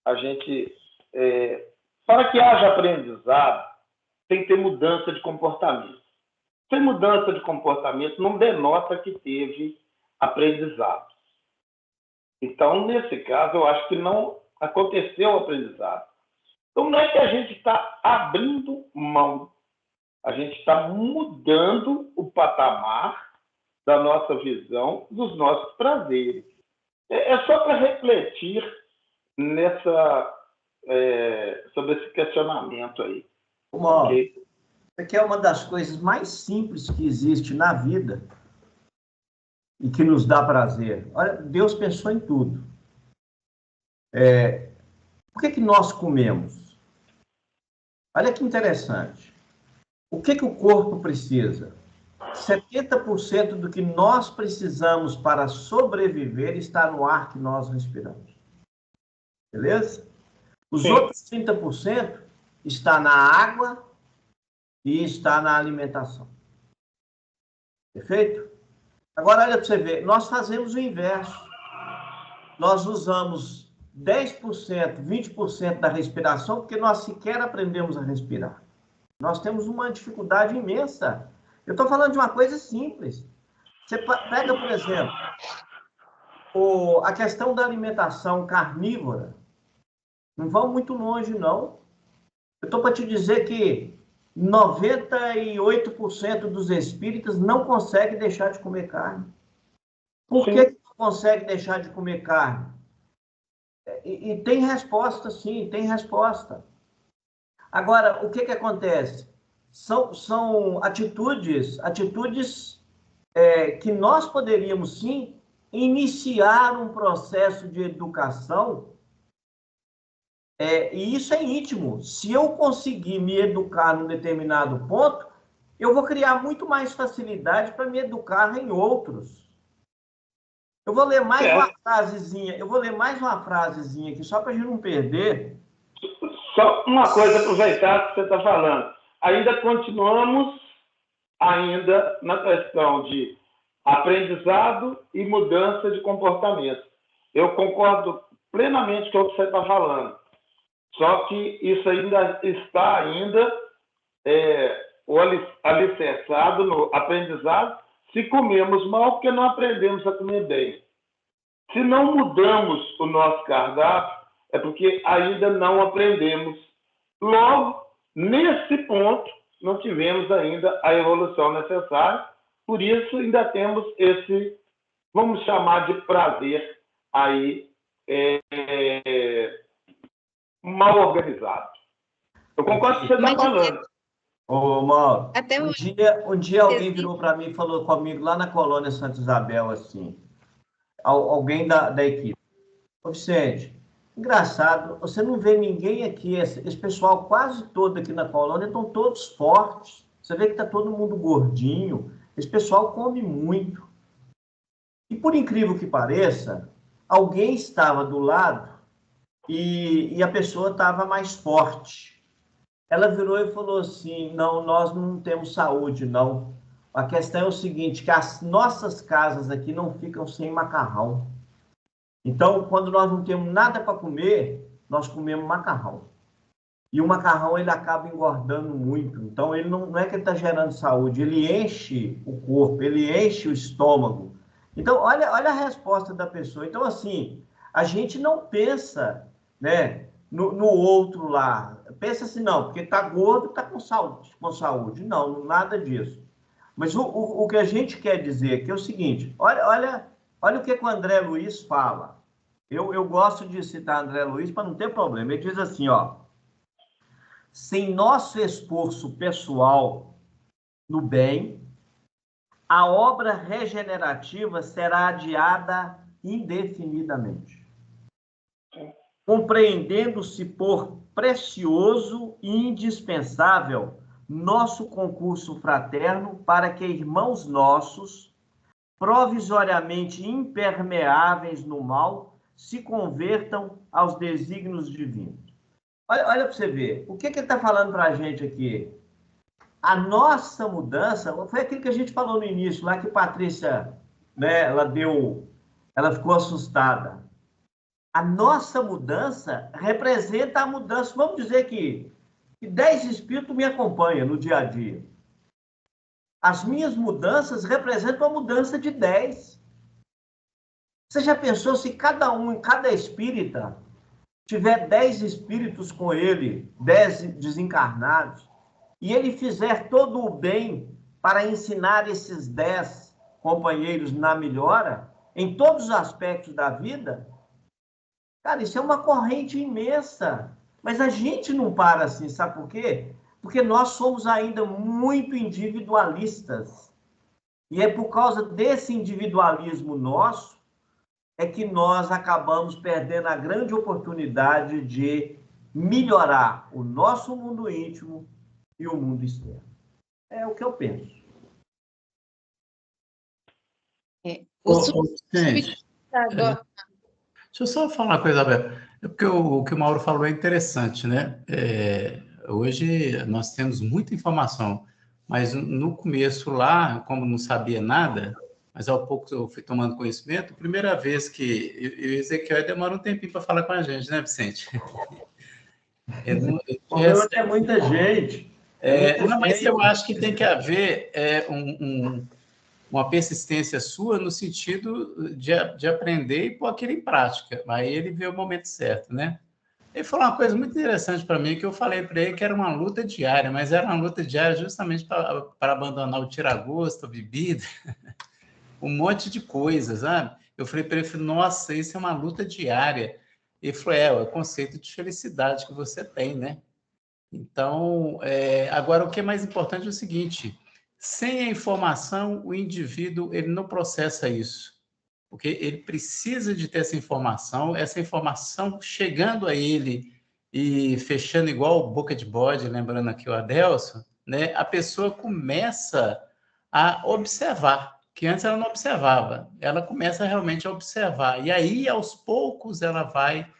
[SPEAKER 8] a gente, para que haja aprendizado, tem que ter mudança de comportamento. Sem mudança de comportamento, não denota que teve aprendizado. Então, nesse caso, eu acho que não aconteceu o aprendizado. Então, não é que a gente está abrindo mão. A gente está mudando o patamar da nossa visão, dos nossos prazeres. É só para refletir sobre esse questionamento aí.
[SPEAKER 6] Okay? Isso aqui é uma das coisas mais simples que existe na vida e que nos dá prazer. Olha, Deus pensou em tudo. Por que nós comemos? Olha que interessante. O que o corpo precisa? 70% do que nós precisamos para sobreviver está no ar que nós respiramos. Beleza? Os outros 30% está na água e está na alimentação. Perfeito? Agora, olha para você ver. Nós fazemos o inverso. Nós usamos 10%, 20% da respiração porque nós sequer aprendemos a respirar. Nós temos uma dificuldade imensa. Eu estou falando de uma coisa simples. Você pega, por exemplo, a questão da alimentação carnívora. Não vão muito longe, não. Eu estou para te dizer que 98% dos espíritas não conseguem deixar de comer carne. Por que não consegue deixar de comer carne? E tem resposta, sim, tem resposta. Agora, o que acontece? São atitudes que nós poderíamos, sim, iniciar um processo de educação, e isso é íntimo. Se eu conseguir me educar num determinado ponto, eu vou criar muito mais facilidade para me educar em outros. Eu vou ler mais uma frasezinha aqui, só para a gente não perder.
[SPEAKER 8] Só uma coisa, aproveitar que você está falando. Ainda continuamos na questão de aprendizado e mudança de comportamento. Eu concordo plenamente com o que você está falando. Só que isso ainda está alicerçado no aprendizado se comemos mal, porque não aprendemos a comer bem. Se não mudamos o nosso cardápio, é porque ainda não aprendemos. Logo, nesse ponto, não tivemos ainda a evolução necessária, por isso ainda temos esse, vamos chamar de prazer aí, mal organizado. Eu concordo com o que você está falando.
[SPEAKER 6] Ô, Mauro, um dia alguém virou para mim e falou comigo lá na colônia Santa Isabel, assim, alguém da equipe. Ô, Vicente, engraçado, você não vê ninguém aqui, esse pessoal quase todo aqui na colônia estão todos fortes. Você vê que está todo mundo gordinho. Esse pessoal come muito. E por incrível que pareça, alguém estava do lado e a pessoa estava mais forte. Ela virou e falou assim, não, nós não temos saúde, não. A questão é o seguinte, que as nossas casas aqui não ficam sem macarrão. Então, quando nós não temos nada para comer, nós comemos macarrão. E o macarrão, ele acaba engordando muito. Então, ele não é que ele está gerando saúde, ele enche o corpo, ele enche o estômago. Então, olha a resposta da pessoa. Então, assim, a gente não pensa, né, no outro lá. Pensa assim, não, porque está gordo, está com saúde. Não, nada disso. Mas o que a gente quer dizer aqui é o seguinte, olha o que o André Luiz fala. Eu gosto de citar André Luiz para não ter problema. Ele diz assim, ó, sem nosso esforço pessoal no bem, a obra regenerativa será adiada indefinidamente, compreendendo-se por precioso e indispensável nosso concurso fraterno para que irmãos nossos, provisoriamente impermeáveis no mal, se convertam aos desígnios divinos. Olha para você ver, o que ele está falando para a gente aqui? A nossa mudança, foi aquilo que a gente falou no início, lá que Patrícia, né, ela ficou assustada. A nossa mudança representa a mudança, vamos dizer que 10 espíritos me acompanham no dia a dia. As minhas mudanças representam a mudança de 10. Você já pensou se cada espírita tiver 10 espíritos com ele, 10 desencarnados, e ele fizer todo o bem para ensinar esses 10 companheiros na melhora, em todos os aspectos da vida? Cara, isso é uma corrente imensa. Mas a gente não para assim, sabe por quê? Porque nós somos ainda muito individualistas. E é por causa desse individualismo nosso é que nós acabamos perdendo a grande oportunidade de melhorar o nosso mundo íntimo e o mundo externo. É o que eu penso.
[SPEAKER 5] Gente, deixa eu só falar uma coisa, Abel. É porque o que o Mauro falou é interessante, né? Hoje nós temos muita informação, mas no começo lá, como não sabia nada, mas ao pouco eu fui tomando conhecimento, primeira vez que eu e Ezequiel demora um tempinho para falar com a gente, né, Vicente?
[SPEAKER 6] O problema é muita gente.
[SPEAKER 5] Não, mas eu acho que tem que haver uma persistência sua no sentido de aprender e pôr aquilo em prática. Aí ele vê o momento certo, né? Ele falou uma coisa muito interessante para mim, que eu falei para ele que era uma luta diária, mas era uma luta diária justamente para abandonar o tiragosto, a bebida, um monte de coisas, sabe? Eu falei para ele, nossa, isso é uma luta diária. Ele falou, é o conceito de felicidade que você tem, né? Então, agora o que é mais importante é o seguinte, sem a informação, o indivíduo ele não processa isso, porque ele precisa de ter essa informação chegando a ele e fechando igual boca de bode, lembrando aqui o Adelson, né, a pessoa começa a observar, que antes ela não observava, ela começa realmente a observar, e aí, aos poucos, ela vai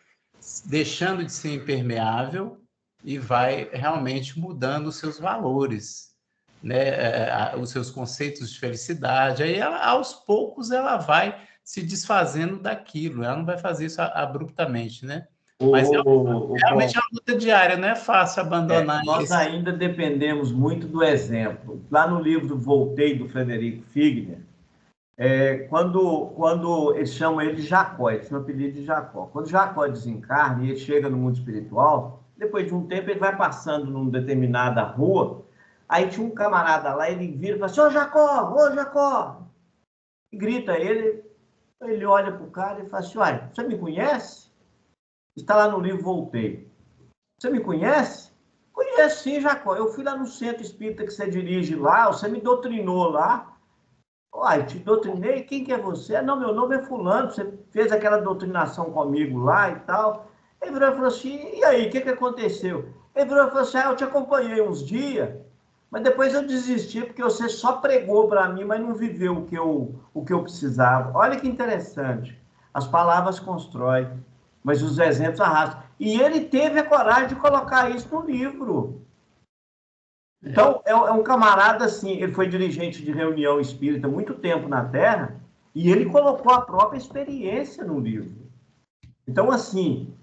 [SPEAKER 5] deixando de ser impermeável e vai realmente mudando os seus valores, né, os seus conceitos de felicidade. Aí, aos poucos, ela vai se desfazendo daquilo. Ela não vai fazer isso abruptamente, né? Mas realmente é uma luta diária, não é fácil abandonar
[SPEAKER 6] nós isso. Nós ainda dependemos muito do exemplo. Lá no livro Voltei, do Frederico Figner, quando eles chamam ele de Jacó, ele tinha o apelido de Jacó. Quando Jacó desencarna e ele chega no mundo espiritual, depois de um tempo ele vai passando numa determinada rua, aí tinha um camarada lá, ele vira e fala assim, ô Jacó, e grita ele olha para o cara e fala assim, olha, você me conhece? Está lá no livro Voltei. Você me conhece? Conheço sim, Jacó. Eu fui lá no centro espírita que você dirige lá, você me doutrinou lá. Uai, te doutrinei? Quem que é você? Não, meu nome é fulano, você fez aquela doutrinação comigo lá e tal. Ele virou e falou assim, e aí, o que aconteceu? Ele virou e falou assim, eu te acompanhei uns dias, mas depois eu desisti porque você só pregou para mim, mas não viveu o que eu precisava. Olha que interessante. As palavras constroem, mas os exemplos arrastam. E ele teve a coragem de colocar isso no livro. Então, é um camarada assim, ele foi dirigente de reunião espírita há muito tempo na Terra, e ele colocou a própria experiência no livro. Então, assim,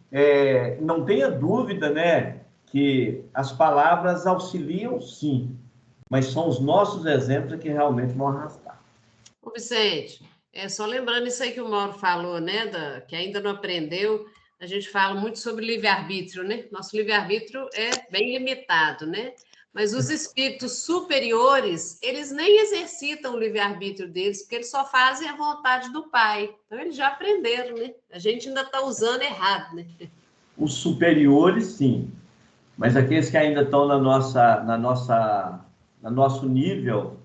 [SPEAKER 6] não tenha dúvida, né, que as palavras auxiliam, sim, mas são os nossos exemplos que realmente vão arrastar.
[SPEAKER 4] Ô Vicente, só lembrando isso aí que o Mauro falou, né, que ainda não aprendeu, a gente fala muito sobre livre-arbítrio, né? Nosso livre-arbítrio é bem limitado, né? Mas os espíritos superiores, eles nem exercitam o livre-arbítrio deles, porque eles só fazem a vontade do Pai. Então, eles já aprenderam, né? A gente ainda está usando errado, né?
[SPEAKER 6] Os superiores, sim. Mas aqueles que ainda estão no nosso nível,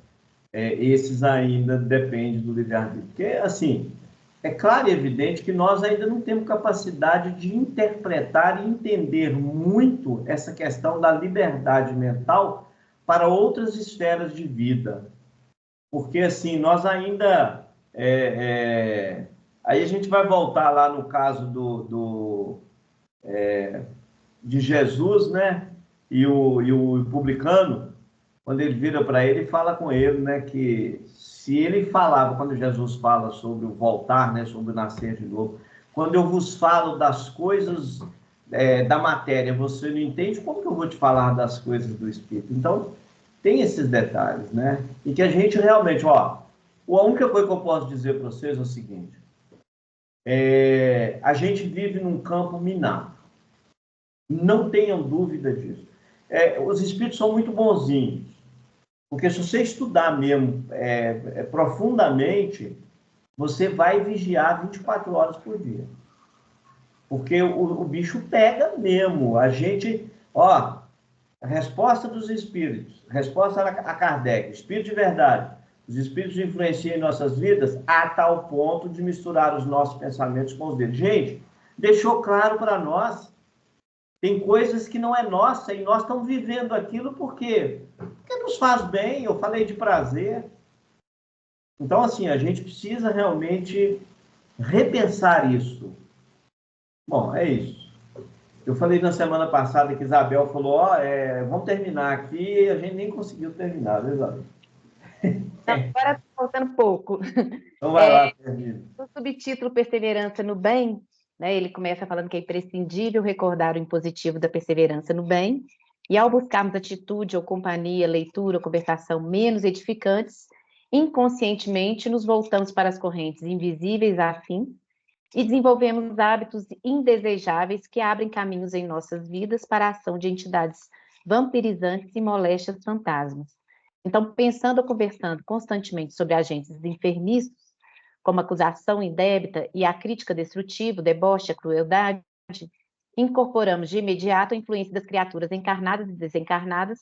[SPEAKER 6] esses ainda dependem do livre-arbítrio. Porque, assim, é claro e evidente que nós ainda não temos capacidade de interpretar e entender muito essa questão da liberdade mental para outras esferas de vida. Porque, assim, nós ainda... aí a gente vai voltar lá no caso de Jesus, né? E o publicano, quando ele vira para ele e fala com ele, né, que se ele falava, quando Jesus fala sobre o voltar, né, sobre o nascer de novo, quando eu vos falo das coisas da matéria, você não entende, como que eu vou te falar das coisas do Espírito? Então, tem esses detalhes, né? E que a gente realmente, a única coisa que eu posso dizer para vocês é o seguinte, a gente vive num campo minado. Não tenham dúvida disso. Os Espíritos são muito bonzinhos. Porque se você estudar mesmo profundamente, você vai vigiar 24 horas por dia. Porque o bicho pega mesmo. A gente, A resposta dos espíritos, resposta a Kardec, espírito de verdade. Os espíritos influenciam em nossas vidas a tal ponto de misturar os nossos pensamentos com os deles. Gente, deixou claro para nós, tem coisas que não é nossa e nós estamos vivendo aquilo porque nos faz bem, eu falei de prazer. Então, assim, a gente precisa realmente repensar isso. Bom, é isso. Eu falei na semana passada que Isabel falou, vamos terminar aqui, a gente nem conseguiu terminar, né, Isabel?
[SPEAKER 3] Agora está faltando pouco.
[SPEAKER 6] Então vai lá, termina.
[SPEAKER 3] O subtítulo Perseverança no Bem, né, ele começa falando que é imprescindível recordar o impositivo da perseverança no bem, e ao buscarmos atitude ou companhia, leitura ou conversação menos edificantes, inconscientemente nos voltamos para as correntes invisíveis afins e desenvolvemos hábitos indesejáveis que abrem caminhos em nossas vidas para a ação de entidades vampirizantes e moléstias fantasmas. Então, pensando ou conversando constantemente sobre agentes enfermiços, como a acusação indébita e a crítica destrutiva, o deboche, a crueldade, incorporamos de imediato a influência das criaturas encarnadas e desencarnadas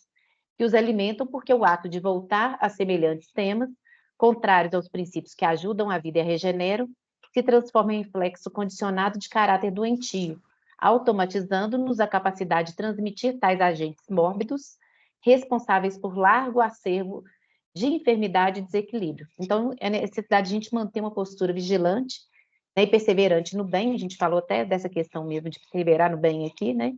[SPEAKER 3] que os alimentam, porque o ato de voltar a semelhantes temas, contrários aos princípios que ajudam a vida e a regeneram, se transforma em reflexo condicionado de caráter doentio, automatizando-nos a capacidade de transmitir tais agentes mórbidos, responsáveis por largo acervo de enfermidade e desequilíbrio. Então, é necessidade de a gente manter uma postura vigilante, né, e perseverante no bem, a gente falou até dessa questão mesmo de perseverar no bem aqui, né,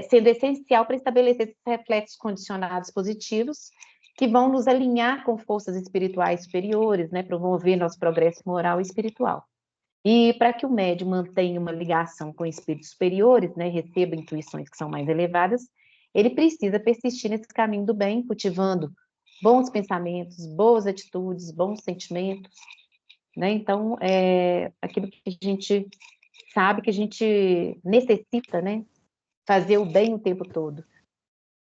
[SPEAKER 3] sendo essencial para estabelecer esses reflexos condicionados positivos que vão nos alinhar com forças espirituais superiores, né, promover nosso progresso moral e espiritual. E para que o médium mantenha uma ligação com espíritos superiores, né, receba intuições que são mais elevadas, ele precisa persistir nesse caminho do bem, cultivando bons pensamentos, boas atitudes, bons sentimentos, né? Então, aquilo que a gente sabe que a gente necessita, né? Fazer o bem o tempo todo.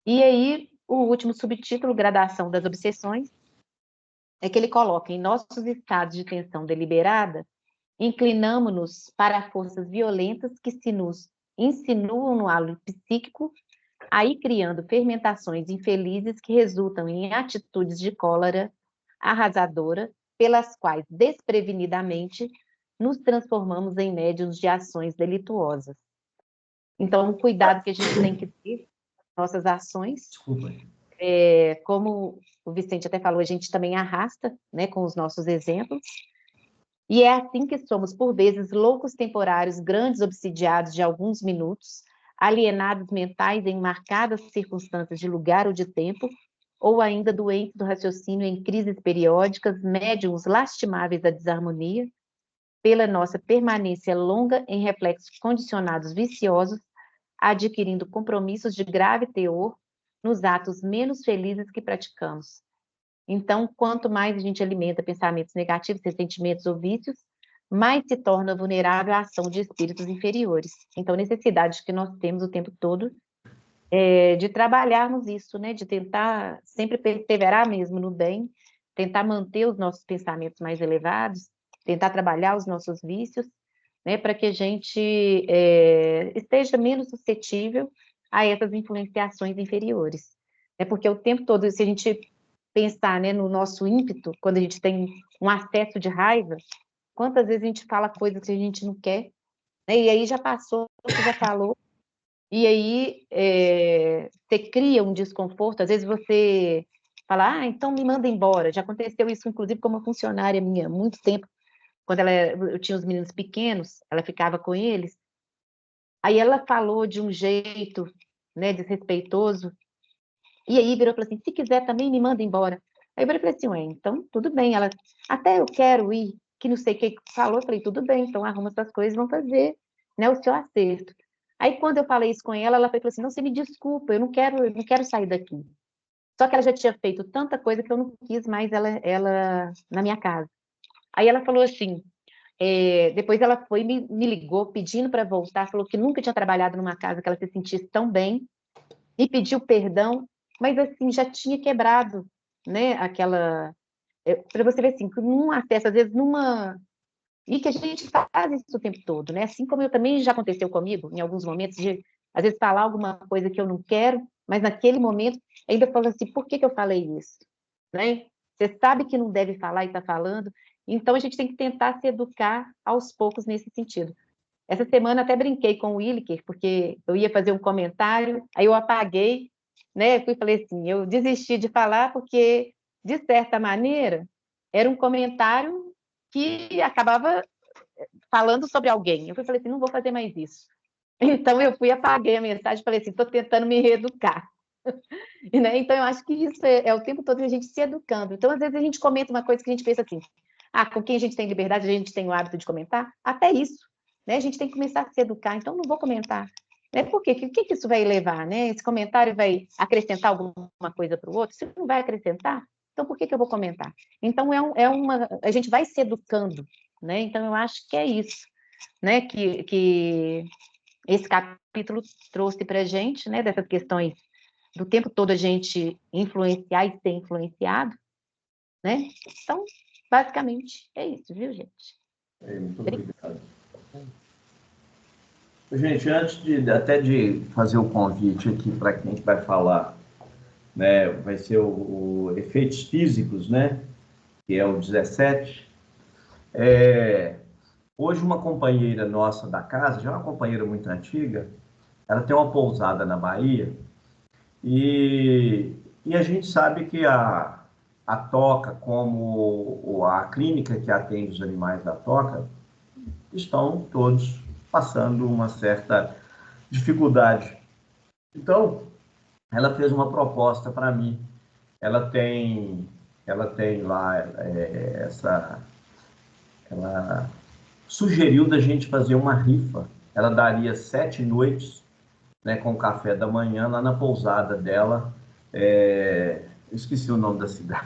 [SPEAKER 3] E aí, o último subtítulo, Gradação das Obsessões, é que ele coloca: em nossos estados de tensão deliberada, inclinamo-nos para forças violentas que se nos insinuam no halo psíquico, aí criando fermentações infelizes que resultam em atitudes de cólera arrasadora, pelas quais, desprevenidamente, nos transformamos em médiuns de ações delituosas. Então, um cuidado que a gente tem que ter nossas ações.
[SPEAKER 6] Desculpa.
[SPEAKER 3] Como o Vicente até falou, a gente também arrasta, né, com os nossos exemplos. E é assim que somos, por vezes, loucos temporários, grandes obsidiados de alguns minutos, alienados mentais em marcadas circunstâncias de lugar ou de tempo, ou ainda doentes do raciocínio em crises periódicas, médiums lastimáveis da desarmonia, pela nossa permanência longa em reflexos condicionados viciosos, adquirindo compromissos de grave teor nos atos menos felizes que praticamos. Então, quanto mais a gente alimenta pensamentos negativos, ressentimentos ou vícios, mais se torna vulnerável à ação de espíritos inferiores. Então, necessidade que nós temos o tempo todo de trabalharmos isso, né? De tentar sempre perseverar mesmo no bem, tentar manter os nossos pensamentos mais elevados, tentar trabalhar os nossos vícios, né? Para que a gente esteja menos suscetível a essas influenciações inferiores. Porque o tempo todo, se a gente pensar, né, no nosso ímpeto, quando a gente tem um acesso de raiva, quantas vezes a gente fala coisas que a gente não quer, né? E aí já passou, você já falou, e aí você cria um desconforto, às vezes você fala, então me manda embora. Já aconteceu isso, inclusive, com uma funcionária minha, há muito tempo, quando eu tinha os meninos pequenos, ela ficava com eles, aí ela falou de um jeito, né, desrespeitoso, e aí virou e falou assim, se quiser também me manda embora. Aí eu falei assim, então tudo bem. Ela, até eu quero ir, que não sei o que falou. Eu falei, tudo bem, então arruma essas coisas, vão fazer, né, o seu acerto. Aí quando eu falei isso com ela falou assim, não, você me desculpa, eu não quero sair daqui. Só que ela já tinha feito tanta coisa que eu não quis mais ela na minha casa. Aí ela falou assim, depois ela foi e me ligou pedindo para voltar, falou que nunca tinha trabalhado numa casa que ela se sentisse tão bem, me pediu perdão, mas assim, já tinha quebrado, né, aquela... para você ver assim, que num acesso, às vezes numa... E que a gente faz isso o tempo todo, né? Assim como eu também já aconteceu comigo, em alguns momentos, de às vezes falar alguma coisa que eu não quero, mas naquele momento ainda falou assim, por que eu falei isso? Né? Você sabe que não deve falar e está falando, então a gente tem que tentar se educar aos poucos nesse sentido. Essa semana até brinquei com o Williker, porque eu ia fazer um comentário, aí eu apaguei, né? Fui falei assim, eu desisti de falar porque, de certa maneira, era um comentário que acabava falando sobre alguém. Eu falei assim, não vou fazer mais isso. Então, eu fui e apaguei a mensagem, falei assim, estou tentando me reeducar. Né? Então, eu acho que isso é o tempo todo a gente se educando. Então, às vezes, a gente comenta uma coisa que a gente pensa assim, com quem a gente tem liberdade, a gente tem o hábito de comentar? Até isso. Né? A gente tem que começar a se educar, então não vou comentar. Né? Por quê? O que isso vai levar? Né? Esse comentário vai acrescentar alguma coisa para o outro? Se não vai acrescentar, então por que eu vou comentar? Então, a gente vai se educando. Né? Então, eu acho que é isso, né? que esse capítulo trouxe para a gente, né? Dessas questões do tempo todo a gente influenciar e ser influenciado. Né? Então, basicamente, é isso, viu, gente?
[SPEAKER 6] Muito obrigado. Gente, antes de fazer o convite aqui para quem vai falar, né, vai ser o Efeitos Físicos, né, que é o 17. Hoje uma companheira nossa da casa, já é uma companheira muito antiga, ela tem uma pousada na Bahia e a gente sabe que a Toca, como a clínica que atende os animais da Toca, estão todos passando uma certa dificuldade. Então, ela fez uma proposta para mim. Ela tem lá ela sugeriu da gente fazer uma rifa. Ela daria 7 noites, né, com café da manhã lá na pousada dela. Eu esqueci o nome da cidade.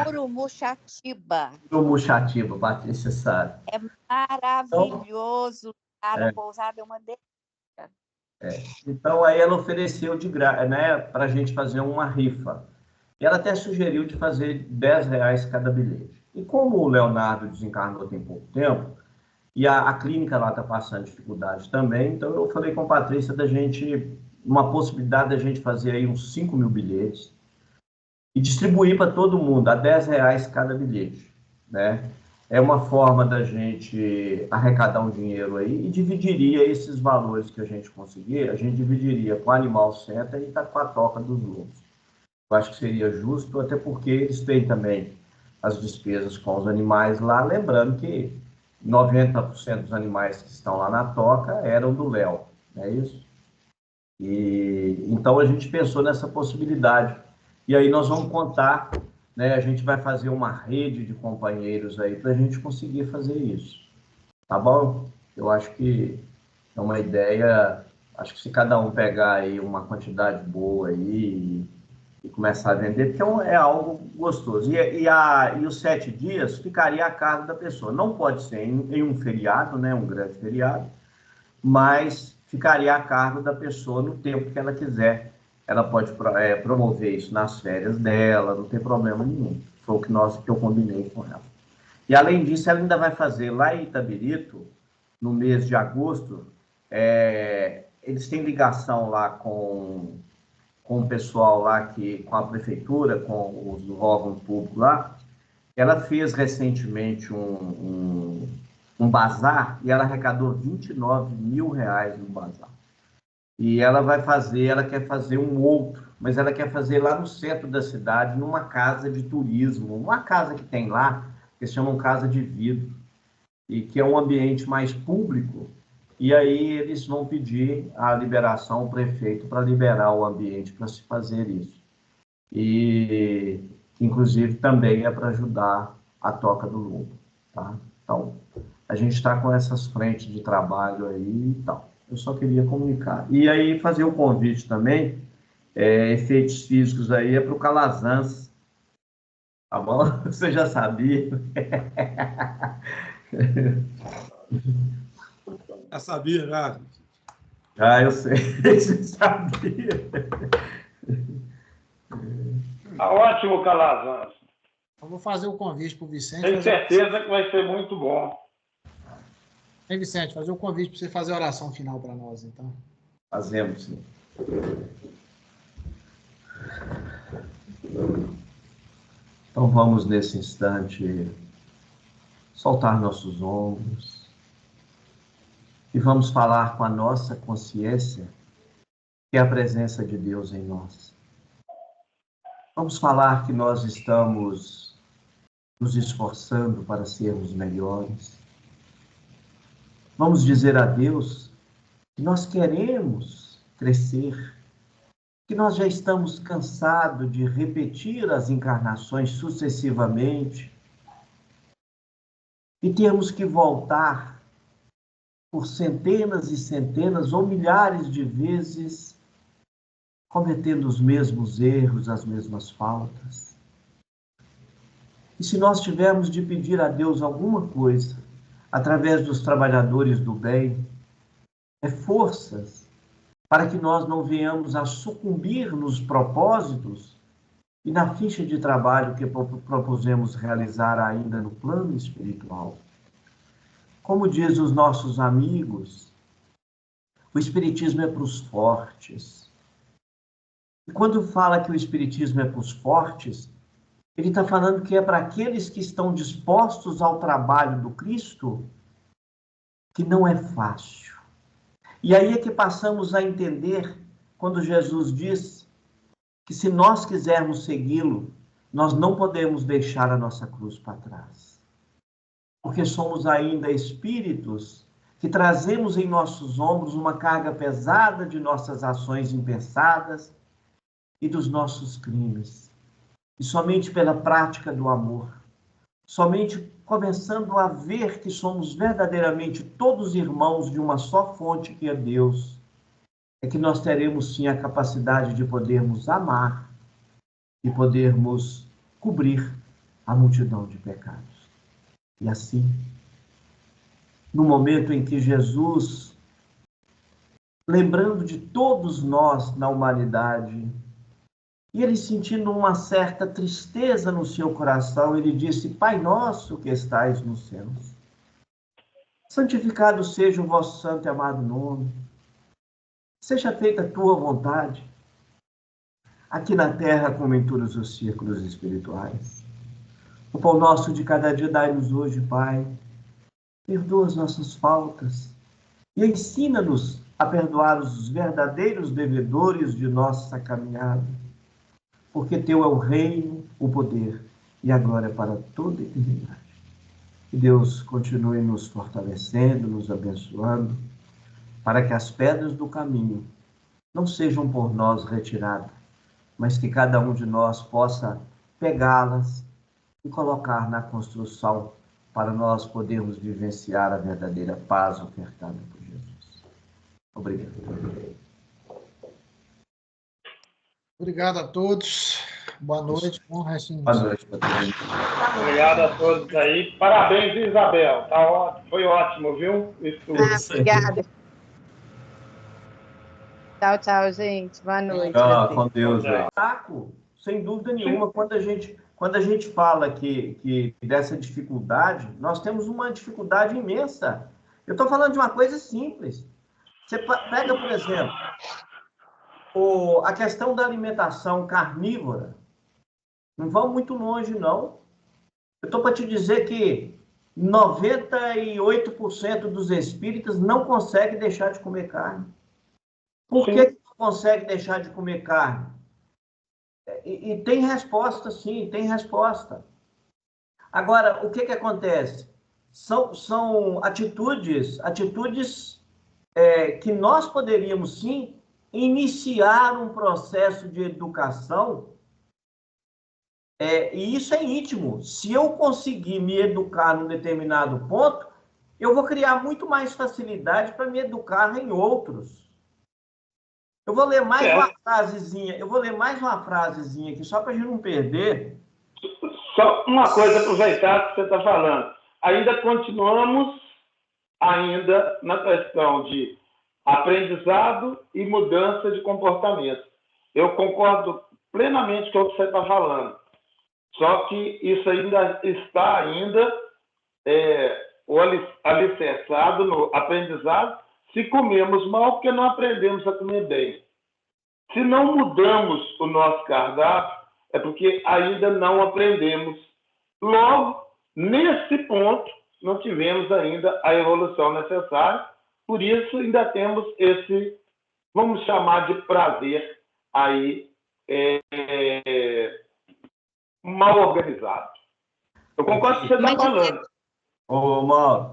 [SPEAKER 7] Curumuxatiba.
[SPEAKER 6] Curumuxatiba, Patrícia sabe.
[SPEAKER 7] É maravilhoso. A pousada é uma delícia.
[SPEAKER 6] Então, aí ela ofereceu de graça, né, para a gente fazer uma rifa. E ela até sugeriu de fazer R$10 cada bilhete. E como o Leonardo desencarnou tem pouco tempo, e a clínica lá está passando dificuldade também, então eu falei com a Patrícia uma possibilidade da gente fazer aí uns 5.000 bilhetes e distribuir para todo mundo, a R$10 cada bilhete, né? É uma forma da gente arrecadar um dinheiro aí e dividiria esses valores que a gente conseguir, a gente dividiria com o Animal Center e com a Toca dos Lobos. Eu acho que seria justo, até porque eles têm também as despesas com os animais lá, lembrando que 90% dos animais que estão lá na Toca eram do Léo, não é isso? E então a gente pensou nessa possibilidade. E aí nós vamos contar, né? A gente vai fazer uma rede de companheiros aí para a gente conseguir fazer isso. Tá bom? Eu acho que é uma ideia. Acho que se cada um pegar aí uma quantidade boa aí e começar a vender, porque é algo gostoso. E os 7 dias ficaria a cargo da pessoa. Não pode ser em um feriado, né? Um grande feriado, mas ficaria a cargo da pessoa no tempo que ela quiser. Ela pode promover isso nas férias dela, não tem problema nenhum. Foi o que eu combinei com ela. E, além disso, ela ainda vai fazer lá em Itabirito, no mês de agosto, eles têm ligação lá com o pessoal lá, com a prefeitura, com os órgãos públicos lá. Ela fez recentemente um bazar e ela arrecadou R$29 mil no bazar. E ela quer fazer um outro, mas ela quer fazer lá no centro da cidade, numa casa de turismo, uma casa que tem lá, que se chama Casa de Vidro, e que é um ambiente mais público, e aí eles vão pedir a liberação ao prefeito para liberar o ambiente para se fazer isso. E, inclusive, também é para ajudar a Toca do Lobo, tá? Então, a gente está com essas frentes de trabalho aí e tal. Eu só queria comunicar. E aí, fazer o convite também, efeitos físicos aí, é para o Calazans. Tá bom? Você já sabia?
[SPEAKER 9] Já sabia, já.
[SPEAKER 6] Já, eu sei. Você sabia.
[SPEAKER 8] Tá ótimo, Calazans.
[SPEAKER 1] Eu vou fazer o convite para o Vicente.
[SPEAKER 8] Tenho certeza que vai ser muito bom.
[SPEAKER 1] Vicente, fazer o convite para você fazer a oração final para nós, então.
[SPEAKER 6] Fazemos, sim. Então vamos, nesse instante, soltar nossos ombros e vamos falar com a nossa consciência, que é a presença de Deus em nós. Vamos falar que nós estamos nos esforçando para sermos melhores. Vamos dizer a Deus que nós queremos crescer, que nós já estamos cansados de repetir as encarnações sucessivamente e temos que voltar por centenas e centenas ou milhares de vezes cometendo os mesmos erros, as mesmas faltas. E se nós tivermos de pedir a Deus alguma coisa, através dos trabalhadores do bem, é forças para que nós não venhamos a sucumbir nos propósitos e na ficha de trabalho que propusemos realizar ainda no plano espiritual. Como diz os nossos amigos, o Espiritismo é para os fortes. E quando fala que o Espiritismo é para os fortes, ele está falando que é para aqueles que estão dispostos ao trabalho do Cristo, que não é fácil. E aí é que passamos a entender quando Jesus diz que se nós quisermos segui-lo, nós não podemos deixar a nossa cruz para trás. Porque somos ainda espíritos que trazemos em nossos ombros uma carga pesada de nossas ações impensadas e dos nossos crimes. E somente pela prática do amor, somente começando a ver que somos verdadeiramente todos irmãos de uma só fonte, que é Deus, é que nós teremos sim a capacidade de podermos amar e podermos cobrir a multidão de pecados. E assim, no momento em que Jesus, lembrando de todos nós na humanidade, e ele sentindo uma certa tristeza no seu coração, ele disse: Pai nosso que estais nos céus, santificado seja o vosso santo e amado nome. Seja feita a tua vontade, aqui na terra como em todos os círculos espirituais. O pão nosso de cada dia dai-nos hoje, Pai. Perdoa as nossas faltas e ensina-nos a perdoar os verdadeiros devedores de nossa caminhada. Porque teu é o reino, o poder e a glória para toda a eternidade. Que Deus continue nos fortalecendo, nos abençoando, para que as pedras do caminho não sejam por nós retiradas, mas que cada um de nós possa pegá-las e colocar na construção para nós podermos vivenciar a verdadeira paz ofertada por Jesus. Obrigado.
[SPEAKER 1] Obrigado a todos. Boa noite. Bom resto de
[SPEAKER 6] Boa noite, Patrícia.
[SPEAKER 8] Obrigado a todos aí. Parabéns, Isabel. Tá ótimo. Foi ótimo, viu?
[SPEAKER 3] Obrigada. Tchau, tchau, gente. Boa noite.
[SPEAKER 6] Tchau, com Deus, velho. Sem dúvida nenhuma, quando a gente fala que dessa dificuldade, nós temos uma dificuldade imensa. Eu estou falando de uma coisa simples. Você pega, por exemplo, a questão da alimentação carnívora. Não vamos muito longe, não. Eu estou para te dizer que 98% dos espíritas não conseguem deixar de comer carne. Por que não consegue deixar de comer carne? E tem resposta, sim, tem resposta. Agora, o que acontece? São atitudes que nós poderíamos, sim, iniciar um processo de educação, e isso é íntimo. Se eu conseguir me educar num determinado ponto, eu vou criar muito mais facilidade para me educar em outros. Eu vou ler mais uma frasezinha aqui, só para a gente não perder.
[SPEAKER 8] Só uma coisa, aproveitar que você está falando. Ainda continuamos na questão de aprendizado e mudança de comportamento. Eu concordo plenamente com o que você está falando. Só que isso ainda está alicerçado no aprendizado, se comemos mal, porque não aprendemos a comer bem. Se não mudamos o nosso cardápio, é porque ainda não aprendemos. Logo, nesse ponto, não tivemos ainda a evolução necessária, por isso ainda temos esse, vamos chamar de prazer aí, mal organizado. Eu concordo com o que você está falando.
[SPEAKER 6] Ô, Mauro,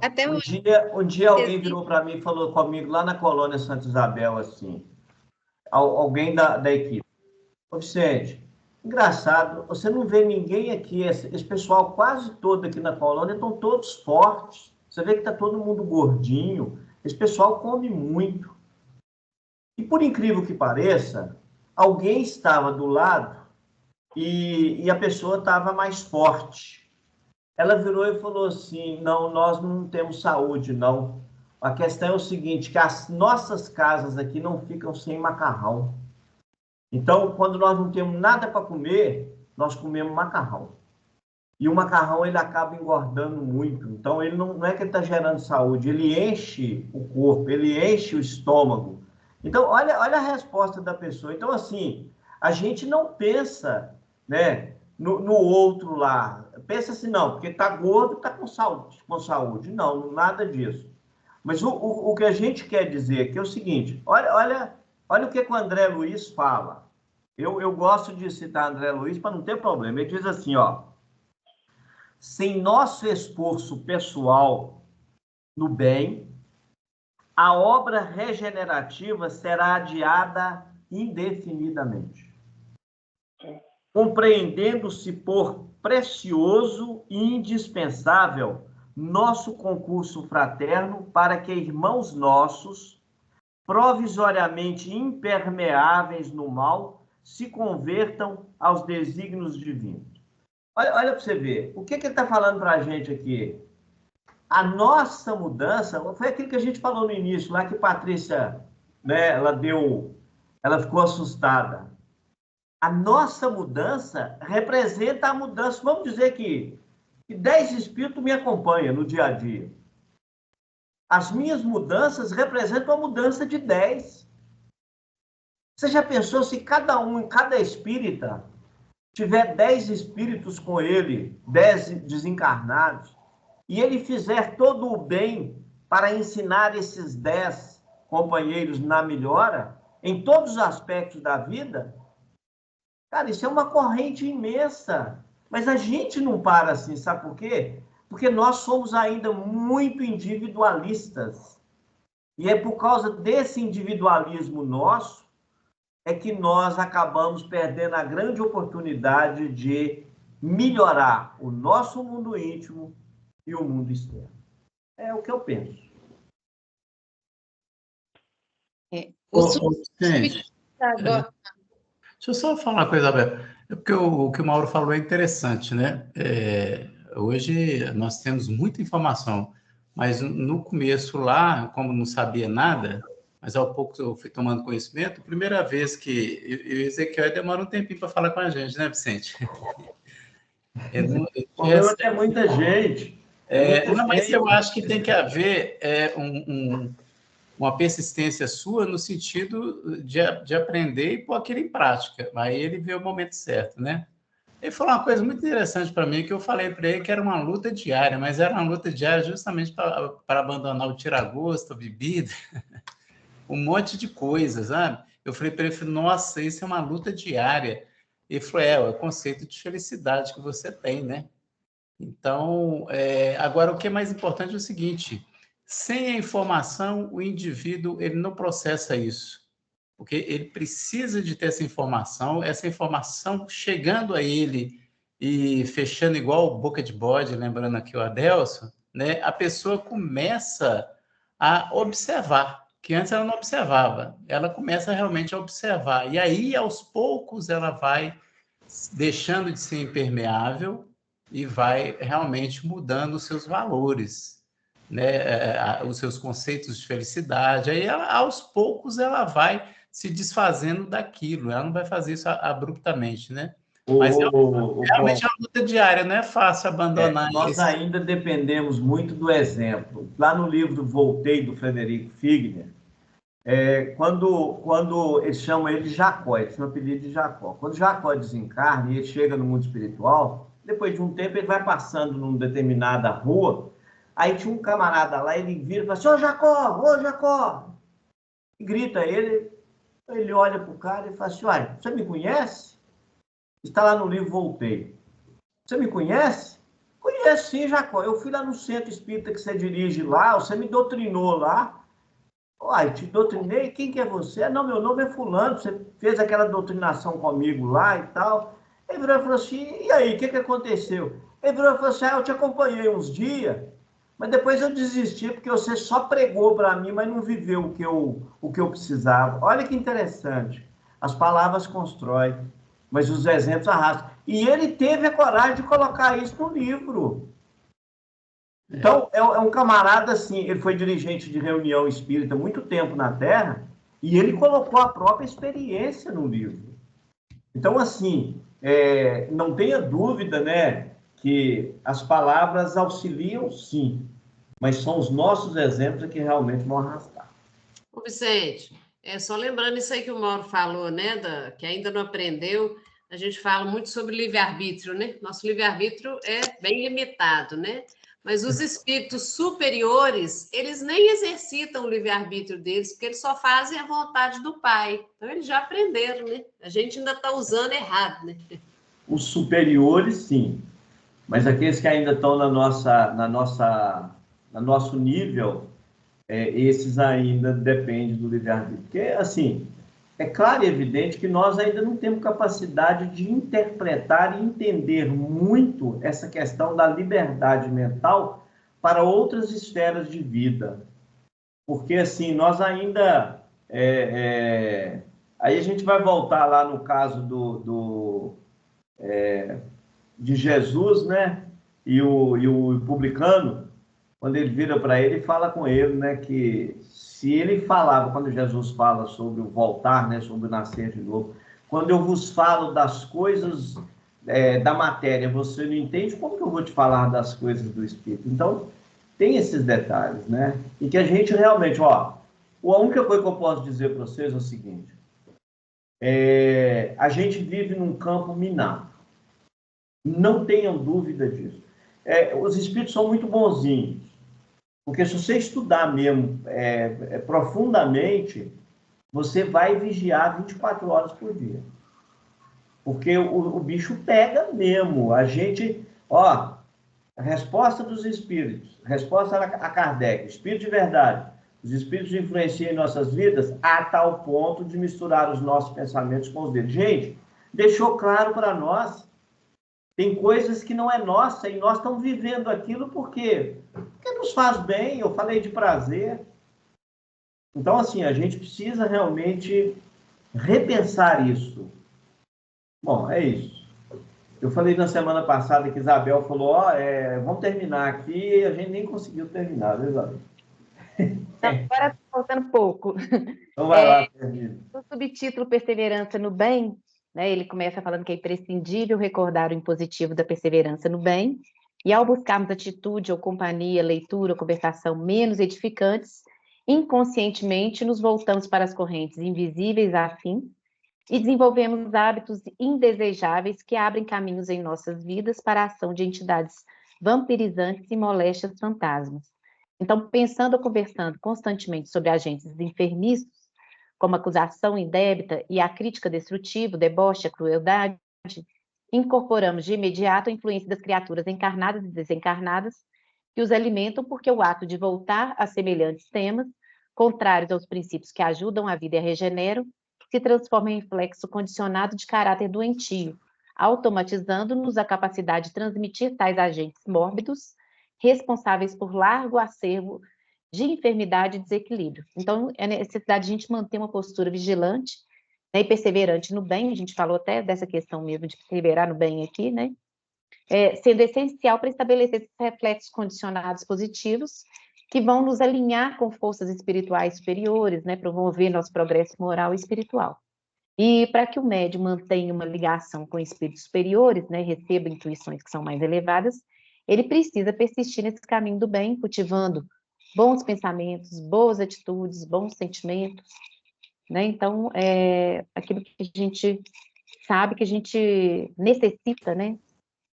[SPEAKER 6] um dia alguém virou para mim e falou comigo lá na colônia Santa Isabel, assim, alguém da equipe. Ô, Vicente, engraçado, você não vê ninguém aqui, esse pessoal quase todo aqui na colônia estão todos fortes. Você vê que está todo mundo gordinho. Esse pessoal come muito. E por incrível que pareça, alguém estava do lado e a pessoa estava mais forte. Ela virou e falou assim, não, nós não temos saúde, não. A questão é o seguinte, que as nossas casas aqui não ficam sem macarrão. Então, quando nós não temos nada para comer, nós comemos macarrão. E o macarrão, ele acaba engordando muito. Então, ele não é que ele está gerando saúde, ele enche o corpo, ele enche o estômago. Então, olha a resposta da pessoa. Então, assim, a gente não pensa, né, no outro lá. Pensa assim, não, porque está gordo, está com saúde. Não, nada disso. Mas o que a gente quer dizer aqui é o seguinte, olha o que o André Luiz fala. Eu gosto de citar André Luiz para não ter problema. Ele diz assim, ó, sem nosso esforço pessoal no bem, a obra regenerativa será adiada indefinidamente. Compreendendo-se por precioso e indispensável nosso concurso fraterno para que irmãos nossos, provisoriamente impermeáveis no mal, se convertam aos desígnios divinos. Olha para você ver, o que ele está falando para a gente aqui? A nossa mudança, foi aquilo que a gente falou no início, lá que Patrícia, né, ela ficou assustada. A nossa mudança representa a mudança. Vamos dizer que 10 espíritos me acompanham no dia a dia. As minhas mudanças representam a mudança de 10. Você já pensou se cada espírita tiver 10 espíritos com ele, 10 desencarnados, e ele fizer todo o bem para ensinar esses 10 companheiros na melhora, em todos os aspectos da vida? Cara, isso é uma corrente imensa. Mas a gente não para assim, sabe por quê? Porque nós somos ainda muito individualistas. E é por causa desse individualismo nosso é que nós acabamos perdendo a grande oportunidade de melhorar o nosso mundo íntimo e o mundo externo. É o que eu penso.
[SPEAKER 5] Gente, deixa eu só falar uma coisa, Abel. É porque o que o Mauro falou é interessante, né? Hoje nós temos muita informação, mas no começo lá, como não sabia nada, mas ao pouco eu fui tomando conhecimento, primeira vez que eu e Ezequiel demora um tempinho para falar com a gente, né, Vicente?
[SPEAKER 6] É muita gente.
[SPEAKER 5] Mas eu acho que tem que haver uma persistência sua no sentido de aprender e pôr aquilo em prática. Aí ele vê o momento certo, né? Ele falou uma coisa muito interessante para mim, que eu falei para ele que era uma luta diária, mas era uma luta diária justamente para abandonar o tiragosto, a bebida, um monte de coisas, sabe? Eu falei para ele, nossa, isso é uma luta diária. Ele falou, é o conceito de felicidade que você tem, né? Então, agora o que é mais importante é o seguinte, sem a informação, o indivíduo ele não processa isso, porque ele precisa de ter essa informação chegando a ele e fechando igual boca de bode, lembrando aqui o Adelson, né, a pessoa começa a observar, que antes ela não observava, ela começa realmente a observar, e aí, aos poucos, ela vai deixando de ser impermeável e vai realmente mudando os seus valores, né, os seus conceitos de felicidade. Aí, aos poucos, ela vai se desfazendo daquilo. Ela não vai fazer isso abruptamente, né? Mas realmente é uma luta diária, não é fácil abandonar isso.
[SPEAKER 6] Nós ainda dependemos muito do exemplo. Lá no livro Voltei, do Frederico Figner, Quando eles chamam ele de Jacó, eles têm o apelido de Jacó. Quando Jacó desencarna e ele chega no mundo espiritual, depois de um tempo ele vai passando numa determinada rua, aí tinha um camarada lá, ele vira e fala assim, ô Jacó! E grita ele olha para o cara e fala assim, uai, você me conhece? Está lá no livro Voltei. Você me conhece? Conheço sim, Jacó. Eu fui lá no centro espírita que você dirige lá, você me doutrinou lá. Uai, te doutrinei? Quem que é você? Não, meu nome é fulano, você fez aquela doutrinação comigo lá e tal. Ele virou e falou assim, e aí, o que aconteceu? Ele virou e falou assim, eu te acompanhei uns dias, mas depois eu desisti porque você só pregou para mim, mas não viveu o que eu precisava. Olha que interessante. As palavras constroem, mas os exemplos arrastam. E ele teve a coragem de colocar isso no livro. Então, é um camarada assim, ele foi dirigente de reunião espírita muito tempo na Terra, e ele colocou a própria experiência no livro. Então, assim, não tenha dúvida, né, que as palavras auxiliam, sim, mas são os nossos exemplos que realmente vão arrastar.
[SPEAKER 4] Ô Vicente, só lembrando isso aí que o Mauro falou, né, que ainda não aprendeu, a gente fala muito sobre livre-arbítrio, né? Nosso livre-arbítrio é bem limitado, né? Mas os espíritos superiores, eles nem exercitam o livre-arbítrio deles, porque eles só fazem a vontade do Pai. Então, eles já aprenderam, né? A gente ainda está usando errado, né?
[SPEAKER 6] Os superiores, sim. Mas aqueles que ainda estão no nosso nível, esses ainda dependem do livre-arbítrio. Porque, assim, é claro e evidente que nós ainda não temos capacidade de interpretar e entender muito essa questão da liberdade mental para outras esferas de vida. Porque, assim, nós ainda... Aí a gente vai voltar lá no caso de Jesus, né? E o publicano, quando ele vira para ele e fala com ele, né? Que se ele falava, quando Jesus fala sobre o voltar, né? Sobre o nascer de novo, quando eu vos falo das coisas da matéria, você não entende, como que eu vou te falar das coisas do Espírito? Então, tem esses detalhes, né? E que a gente realmente, a única coisa que eu posso dizer para vocês é o seguinte, a gente vive num campo minado. Não tenham dúvida disso. Os espíritos são muito bonzinhos, porque se você estudar mesmo profundamente, você vai vigiar 24 horas por dia. Porque o bicho pega mesmo. A gente, a resposta dos espíritos, resposta a Kardec, espírito de verdade, os espíritos influenciam em nossas vidas a tal ponto de misturar os nossos pensamentos com os deles. Gente, deixou claro para nós. Tem coisas que não é nossa e nós estamos vivendo aquilo porque nos faz bem, eu falei de prazer. Então, assim, a gente precisa realmente repensar isso. Bom, é isso. Eu falei na semana passada que Isabel falou, vamos terminar aqui, e a gente nem conseguiu terminar, viu, Isabel?
[SPEAKER 3] Agora está faltando pouco.
[SPEAKER 6] Então vai lá, termina.
[SPEAKER 3] O subtítulo Perseverança no Bem, né, ele começa falando que é imprescindível recordar o impositivo da perseverança no bem, e ao buscarmos atitude ou companhia, leitura ou conversação menos edificantes, inconscientemente nos voltamos para as correntes invisíveis afim e desenvolvemos hábitos indesejáveis que abrem caminhos em nossas vidas para a ação de entidades vampirizantes e moléstias fantasmas. Então, pensando ou conversando constantemente sobre agentes enfermiços, como acusação indébita e a crítica destrutiva, o deboche, a crueldade, incorporamos de imediato a influência das criaturas encarnadas e desencarnadas que os alimentam porque o ato de voltar a semelhantes temas, contrários aos princípios que ajudam a vida e a regeneram, se transforma em reflexo condicionado de caráter doentio, automatizando-nos a capacidade de transmitir tais agentes mórbidos, responsáveis por largo acervo de enfermidade e desequilíbrio. Então, é necessidade de a gente manter uma postura vigilante, né, e perseverante no bem, a gente falou até dessa questão mesmo de perseverar no bem aqui, né? Sendo essencial para estabelecer esses reflexos condicionados positivos que vão nos alinhar com forças espirituais superiores, né, promover nosso progresso moral e espiritual. E para que o médium mantenha uma ligação com espíritos superiores, né, receba intuições que são mais elevadas, ele precisa persistir nesse caminho do bem, cultivando bons pensamentos, boas atitudes, bons sentimentos, né? Então, aquilo que a gente sabe que a gente necessita, né?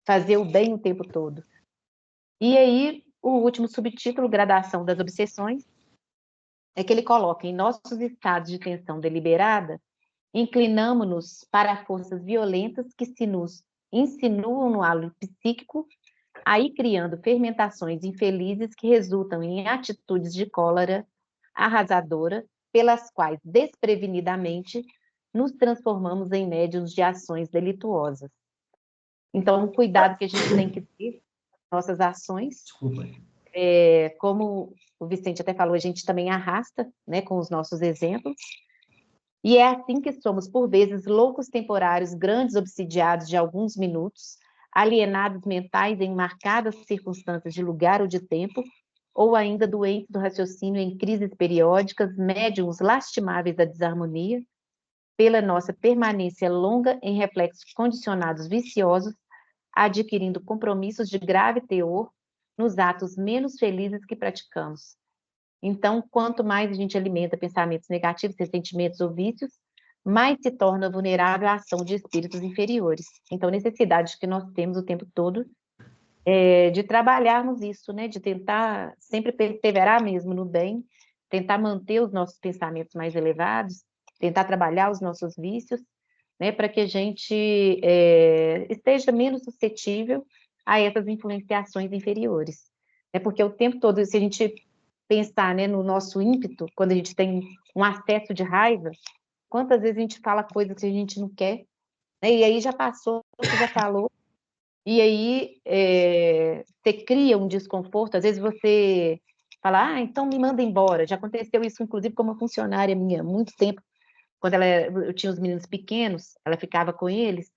[SPEAKER 3] Fazer o bem o tempo todo. E aí, o último subtítulo, Gradação das Obsessões, é que ele coloca: em nossos estados de tensão deliberada, inclinamo-nos para forças violentas que se nos insinuam no halo psíquico, aí criando fermentações infelizes que resultam em atitudes de cólera arrasadora, pelas quais, desprevenidamente, nos transformamos em médiuns de ações delituosas. Então, o cuidado que a gente tem que ter nas nossas ações, como o Vicente até falou, a gente também arrasta, né, com os nossos exemplos, e é assim que somos, por vezes, loucos temporários, grandes obsidiados de alguns minutos, alienados mentais em marcadas circunstâncias de lugar ou de tempo, ou ainda doentes do raciocínio em crises periódicas, médiums lastimáveis da desarmonia, pela nossa permanência longa em reflexos condicionados viciosos, adquirindo compromissos de grave teor nos atos menos felizes que praticamos. Então, quanto mais a gente alimenta pensamentos negativos, ressentimentos ou vícios, mais se torna vulnerável à ação de espíritos inferiores. Então, necessidade que nós temos o tempo todo de trabalharmos isso, né? De tentar sempre perseverar mesmo no bem, tentar manter os nossos pensamentos mais elevados, tentar trabalhar os nossos vícios, né? Para que a gente esteja menos suscetível a essas influenciações inferiores. Porque o tempo todo, se a gente pensar, né, no nosso ímpeto, quando a gente tem um acesso de raiva, quantas vezes a gente fala coisas que a gente não quer, né? E aí já passou, você já falou, e aí você cria um desconforto, às vezes você fala, então me manda embora. Já aconteceu isso, inclusive, com uma funcionária minha, há muito tempo, quando eu tinha os meninos pequenos, ela ficava com eles,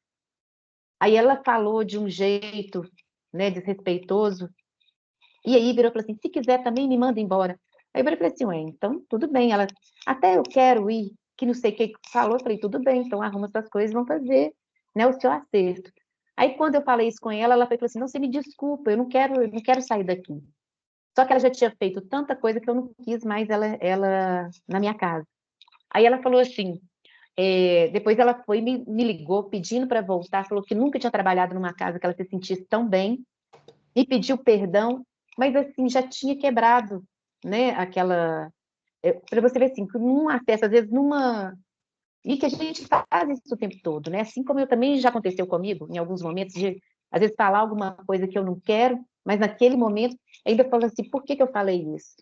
[SPEAKER 3] aí ela falou de um jeito, né, desrespeitoso, e aí virou e falou assim, se quiser também me manda embora. Aí eu falei assim, então tudo bem, ela, até eu quero ir, que não sei o que falou, eu falei, tudo bem, então arruma essas coisas, vamos fazer, né, o seu acerto. Aí quando eu falei isso com ela falou assim, não, você me desculpa, eu não quero sair daqui. Só que ela já tinha feito tanta coisa que eu não quis mais ela na minha casa. Aí ela falou assim, depois ela foi me ligou pedindo para voltar, falou que nunca tinha trabalhado numa casa que ela se sentisse tão bem, e pediu perdão, mas assim, já tinha quebrado, né, aquela... para você ver assim, num acesso, às vezes e que a gente faz isso o tempo todo, né? Assim como eu também já aconteceu comigo, em alguns momentos, de às vezes falar alguma coisa que eu não quero, mas naquele momento ainda falo assim, por que eu falei isso?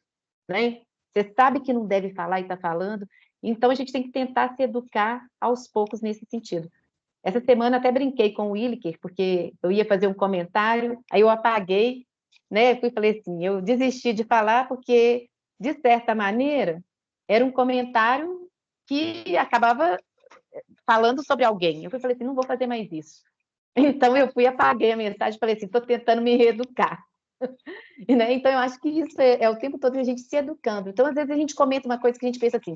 [SPEAKER 3] Né? Você sabe que não deve falar e está falando, então a gente tem que tentar se educar aos poucos nesse sentido. Essa semana até brinquei com o Williker, porque eu ia fazer um comentário, aí eu apaguei, né? Eu falei assim, eu desisti de falar porque, de certa maneira, era um comentário que acabava falando sobre alguém. Eu falei assim, não vou fazer mais isso. Então, eu fui, apaguei a mensagem, falei assim, estou tentando me reeducar. Né? Então, eu acho que isso é o tempo todo a gente se educando. Então, às vezes, a gente comenta uma coisa que a gente pensa assim,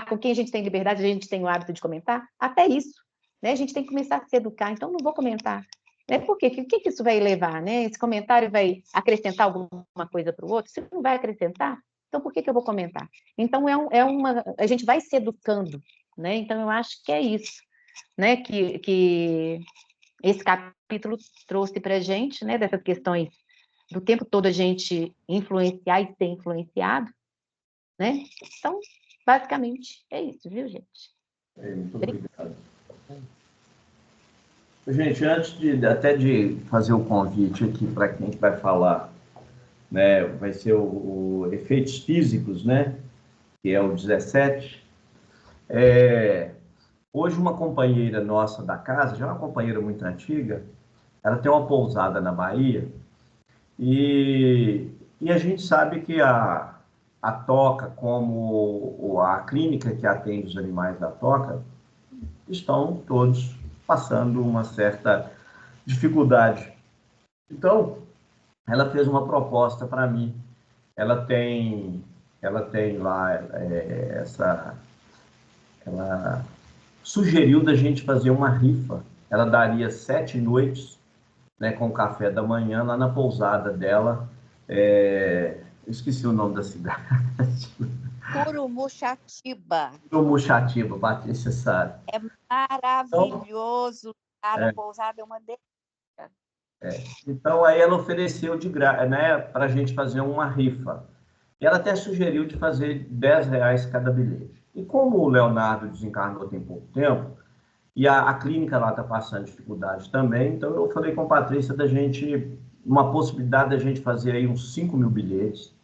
[SPEAKER 3] com quem a gente tem liberdade, a gente tem o hábito de comentar, até isso. Né? A gente tem que começar a se educar, então não vou comentar. Né? Por quê? O que isso vai levar? Né? Esse comentário vai acrescentar alguma coisa para o outro? Se não vai acrescentar, então por que eu vou comentar? Então, a gente vai se educando. Né? Então, eu acho que é isso, né? que esse capítulo trouxe para a gente, né? Dessas questões do tempo todo a gente influenciar e ser influenciado, né? Então, basicamente, é isso, viu, gente?
[SPEAKER 6] Muito obrigado. Gente, antes de fazer o convite aqui para quem vai falar, né? Vai ser o Efeitos Físicos, né? Que é o 17. Hoje uma companheira nossa da casa, já é uma companheira muito antiga, ela tem uma pousada na Bahia e a gente sabe que a Toca, como a clínica que atende os animais da Toca, estão todos passando uma certa dificuldade. Então, ela fez uma proposta para mim. Ela tem lá ela sugeriu da gente fazer uma rifa. Ela daria 7 noites, né, com o café da manhã lá na pousada dela, Eu esqueci o nome da cidade.
[SPEAKER 7] Curumuxatiba.
[SPEAKER 6] Curumuxatiba, Patrícia sabe.
[SPEAKER 7] É maravilhoso. Cara, a pousada é uma delícia.
[SPEAKER 6] Então, aí ela ofereceu de graça, né, para a gente fazer uma rifa. E ela até sugeriu de fazer R$10 cada bilhete. E como o Leonardo desencarnou tem pouco tempo, e a clínica lá está passando dificuldade também, então eu falei com a Patrícia uma possibilidade da gente fazer aí uns 5.000 bilhetes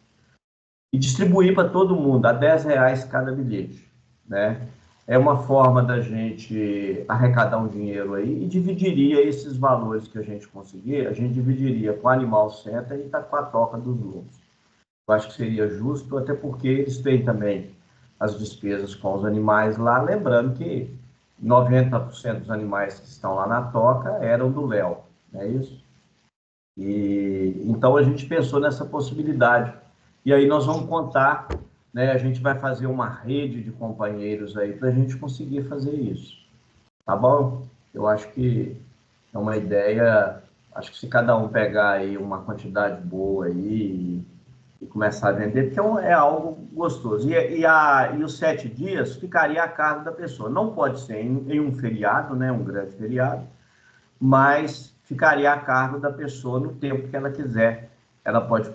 [SPEAKER 6] e distribuir para todo mundo, a R$10 cada bilhete, né? É uma forma da gente arrecadar um dinheiro aí e dividiria esses valores que a gente conseguir, a gente dividiria com o Animal Center e com a Toca dos Lobos. Eu acho que seria justo, até porque eles têm também as despesas com os animais lá, lembrando que 90% dos animais que estão lá na toca eram do Léo, não é isso? E então a gente pensou nessa possibilidade. E aí nós vamos contar, né? A gente vai fazer uma rede de companheiros aí para a gente conseguir fazer isso. Tá bom? Eu acho que é uma ideia. Acho que se cada um pegar aí uma quantidade boa aí e começar a vender, porque é algo gostoso. E os 7 dias ficaria a cargo da pessoa. Não pode ser em um feriado, né, um grande feriado, mas ficaria a cargo da pessoa no tempo que ela quiser. Ela pode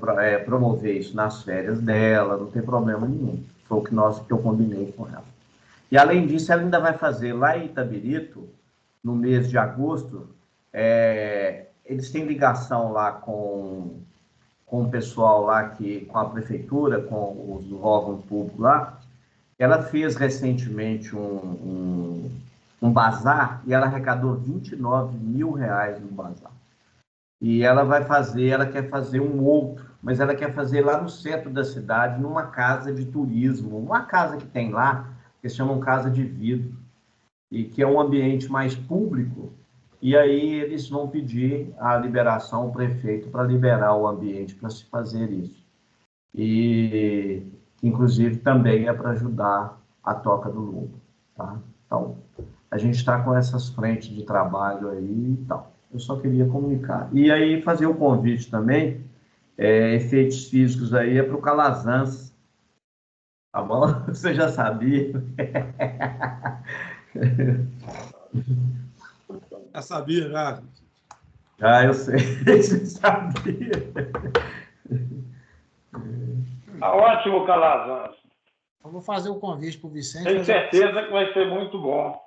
[SPEAKER 6] promover isso nas férias dela, não tem problema nenhum. Foi o que eu combinei com ela. E, além disso, ela ainda vai fazer lá em Itabirito, no mês de agosto, eles têm ligação lá com o pessoal lá, com a prefeitura, com os órgãos públicos lá. Ela fez recentemente um bazar e ela arrecadou R$29 mil no bazar. E ela quer fazer um outro, mas ela quer fazer lá no centro da cidade, numa casa de turismo, uma casa que tem lá, que se chama Casa de Vidro, e que é um ambiente mais público. E aí eles vão pedir a liberação ao prefeito para liberar o ambiente para se fazer isso. E, inclusive, também é para ajudar a Toca do Lobo, tá? Então, a gente está com essas frentes de trabalho aí e tal. Eu só queria comunicar. E aí fazer o convite também, efeitos físicos aí, é para o Calazans. Tá bom? Você já sabia.
[SPEAKER 9] Já sabia, já.
[SPEAKER 6] Ah, eu sei. Você sabia.
[SPEAKER 8] Tá ótimo, Calazans.
[SPEAKER 1] Eu vou fazer o convite para o Vicente.
[SPEAKER 8] Tenho certeza que vai ser muito bom.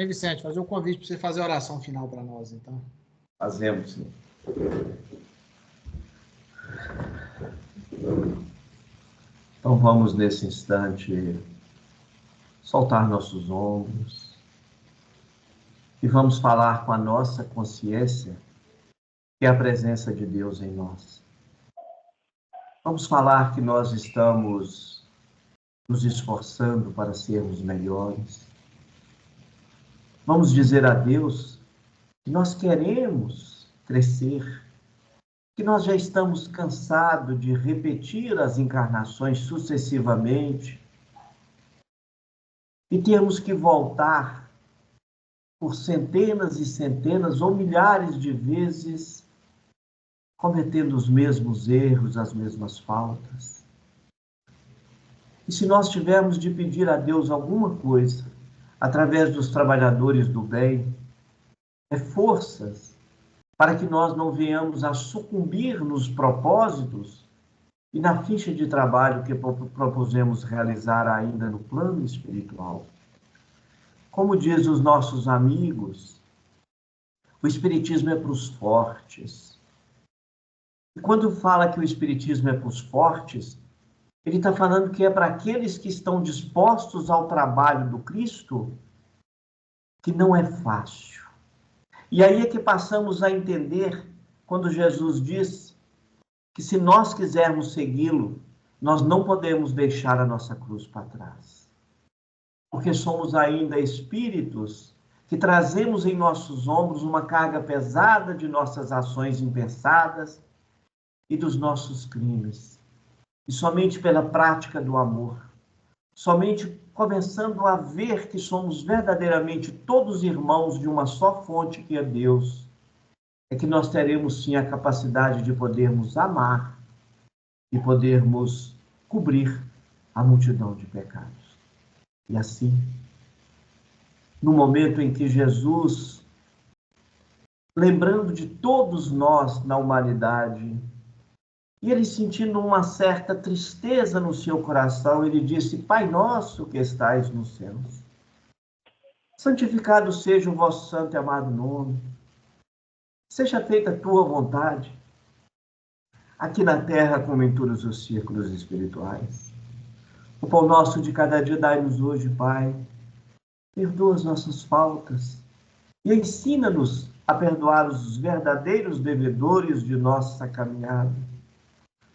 [SPEAKER 1] Hein, Vicente, fazer o convite para você fazer a oração final para nós, então.
[SPEAKER 6] Fazemos, sim. Então vamos, nesse instante, soltar nossos ombros e vamos falar com a nossa consciência, que é a presença de Deus em nós. Vamos falar que nós estamos nos esforçando para sermos melhores. Vamos dizer a Deus que nós queremos crescer, que nós já estamos cansados de repetir as encarnações sucessivamente e temos que voltar por centenas e centenas ou milhares de vezes cometendo os mesmos erros, as mesmas faltas. E se nós tivermos de pedir a Deus alguma coisa, através dos trabalhadores do bem, forças para que nós não venhamos a sucumbir nos propósitos e na ficha de trabalho que propusemos realizar ainda no plano espiritual. Como diz os nossos amigos, o Espiritismo é para os fortes. E quando fala que o Espiritismo é para os fortes, ele está falando que é para aqueles que estão dispostos ao trabalho do Cristo, que não é fácil. E aí é que passamos a entender quando Jesus diz que se nós quisermos segui-lo, nós não podemos deixar a nossa cruz para trás. Porque somos ainda espíritos que trazemos em nossos ombros uma carga pesada de nossas ações impensadas e dos nossos crimes. E somente pela prática do amor, somente começando a ver que somos verdadeiramente todos irmãos de uma só fonte, que é Deus, é que nós teremos sim a capacidade de podermos amar e podermos cobrir a multidão de pecados. E assim, no momento em que Jesus, lembrando de todos nós na humanidade, e ele sentindo uma certa tristeza no seu coração, ele disse: Pai nosso que estais nos céus, santificado seja o vosso santo e amado nome. Seja feita a tua vontade, aqui na terra como em todos os círculos espirituais. O pão nosso de cada dia dai-nos hoje, Pai. Perdoa as nossas faltas e ensina-nos a perdoar os verdadeiros devedores de nossa caminhada,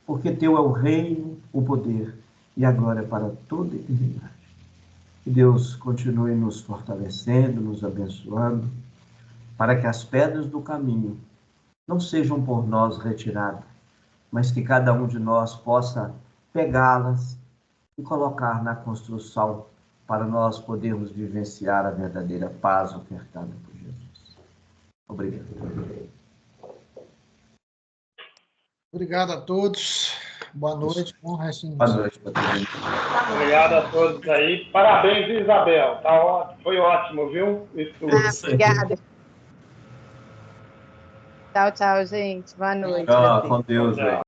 [SPEAKER 6] porque teu é o reino, o poder e a glória para toda a eternidade. Que Deus continue nos fortalecendo, nos abençoando, para que as pedras do caminho não sejam por nós retiradas, mas que cada um de nós possa pegá-las e colocar na construção para nós podermos vivenciar a verdadeira paz ofertada por Jesus. Obrigado.
[SPEAKER 1] Obrigado a todos. Boa noite. Bom resto de
[SPEAKER 6] Boa noite para todos.
[SPEAKER 8] Obrigado a todos aí. Parabéns, Isabel. Tá ótimo. Foi ótimo, viu? Isso.
[SPEAKER 3] Obrigada. Tchau, tchau, gente. Boa noite.
[SPEAKER 6] Tchau, com Deus, velho.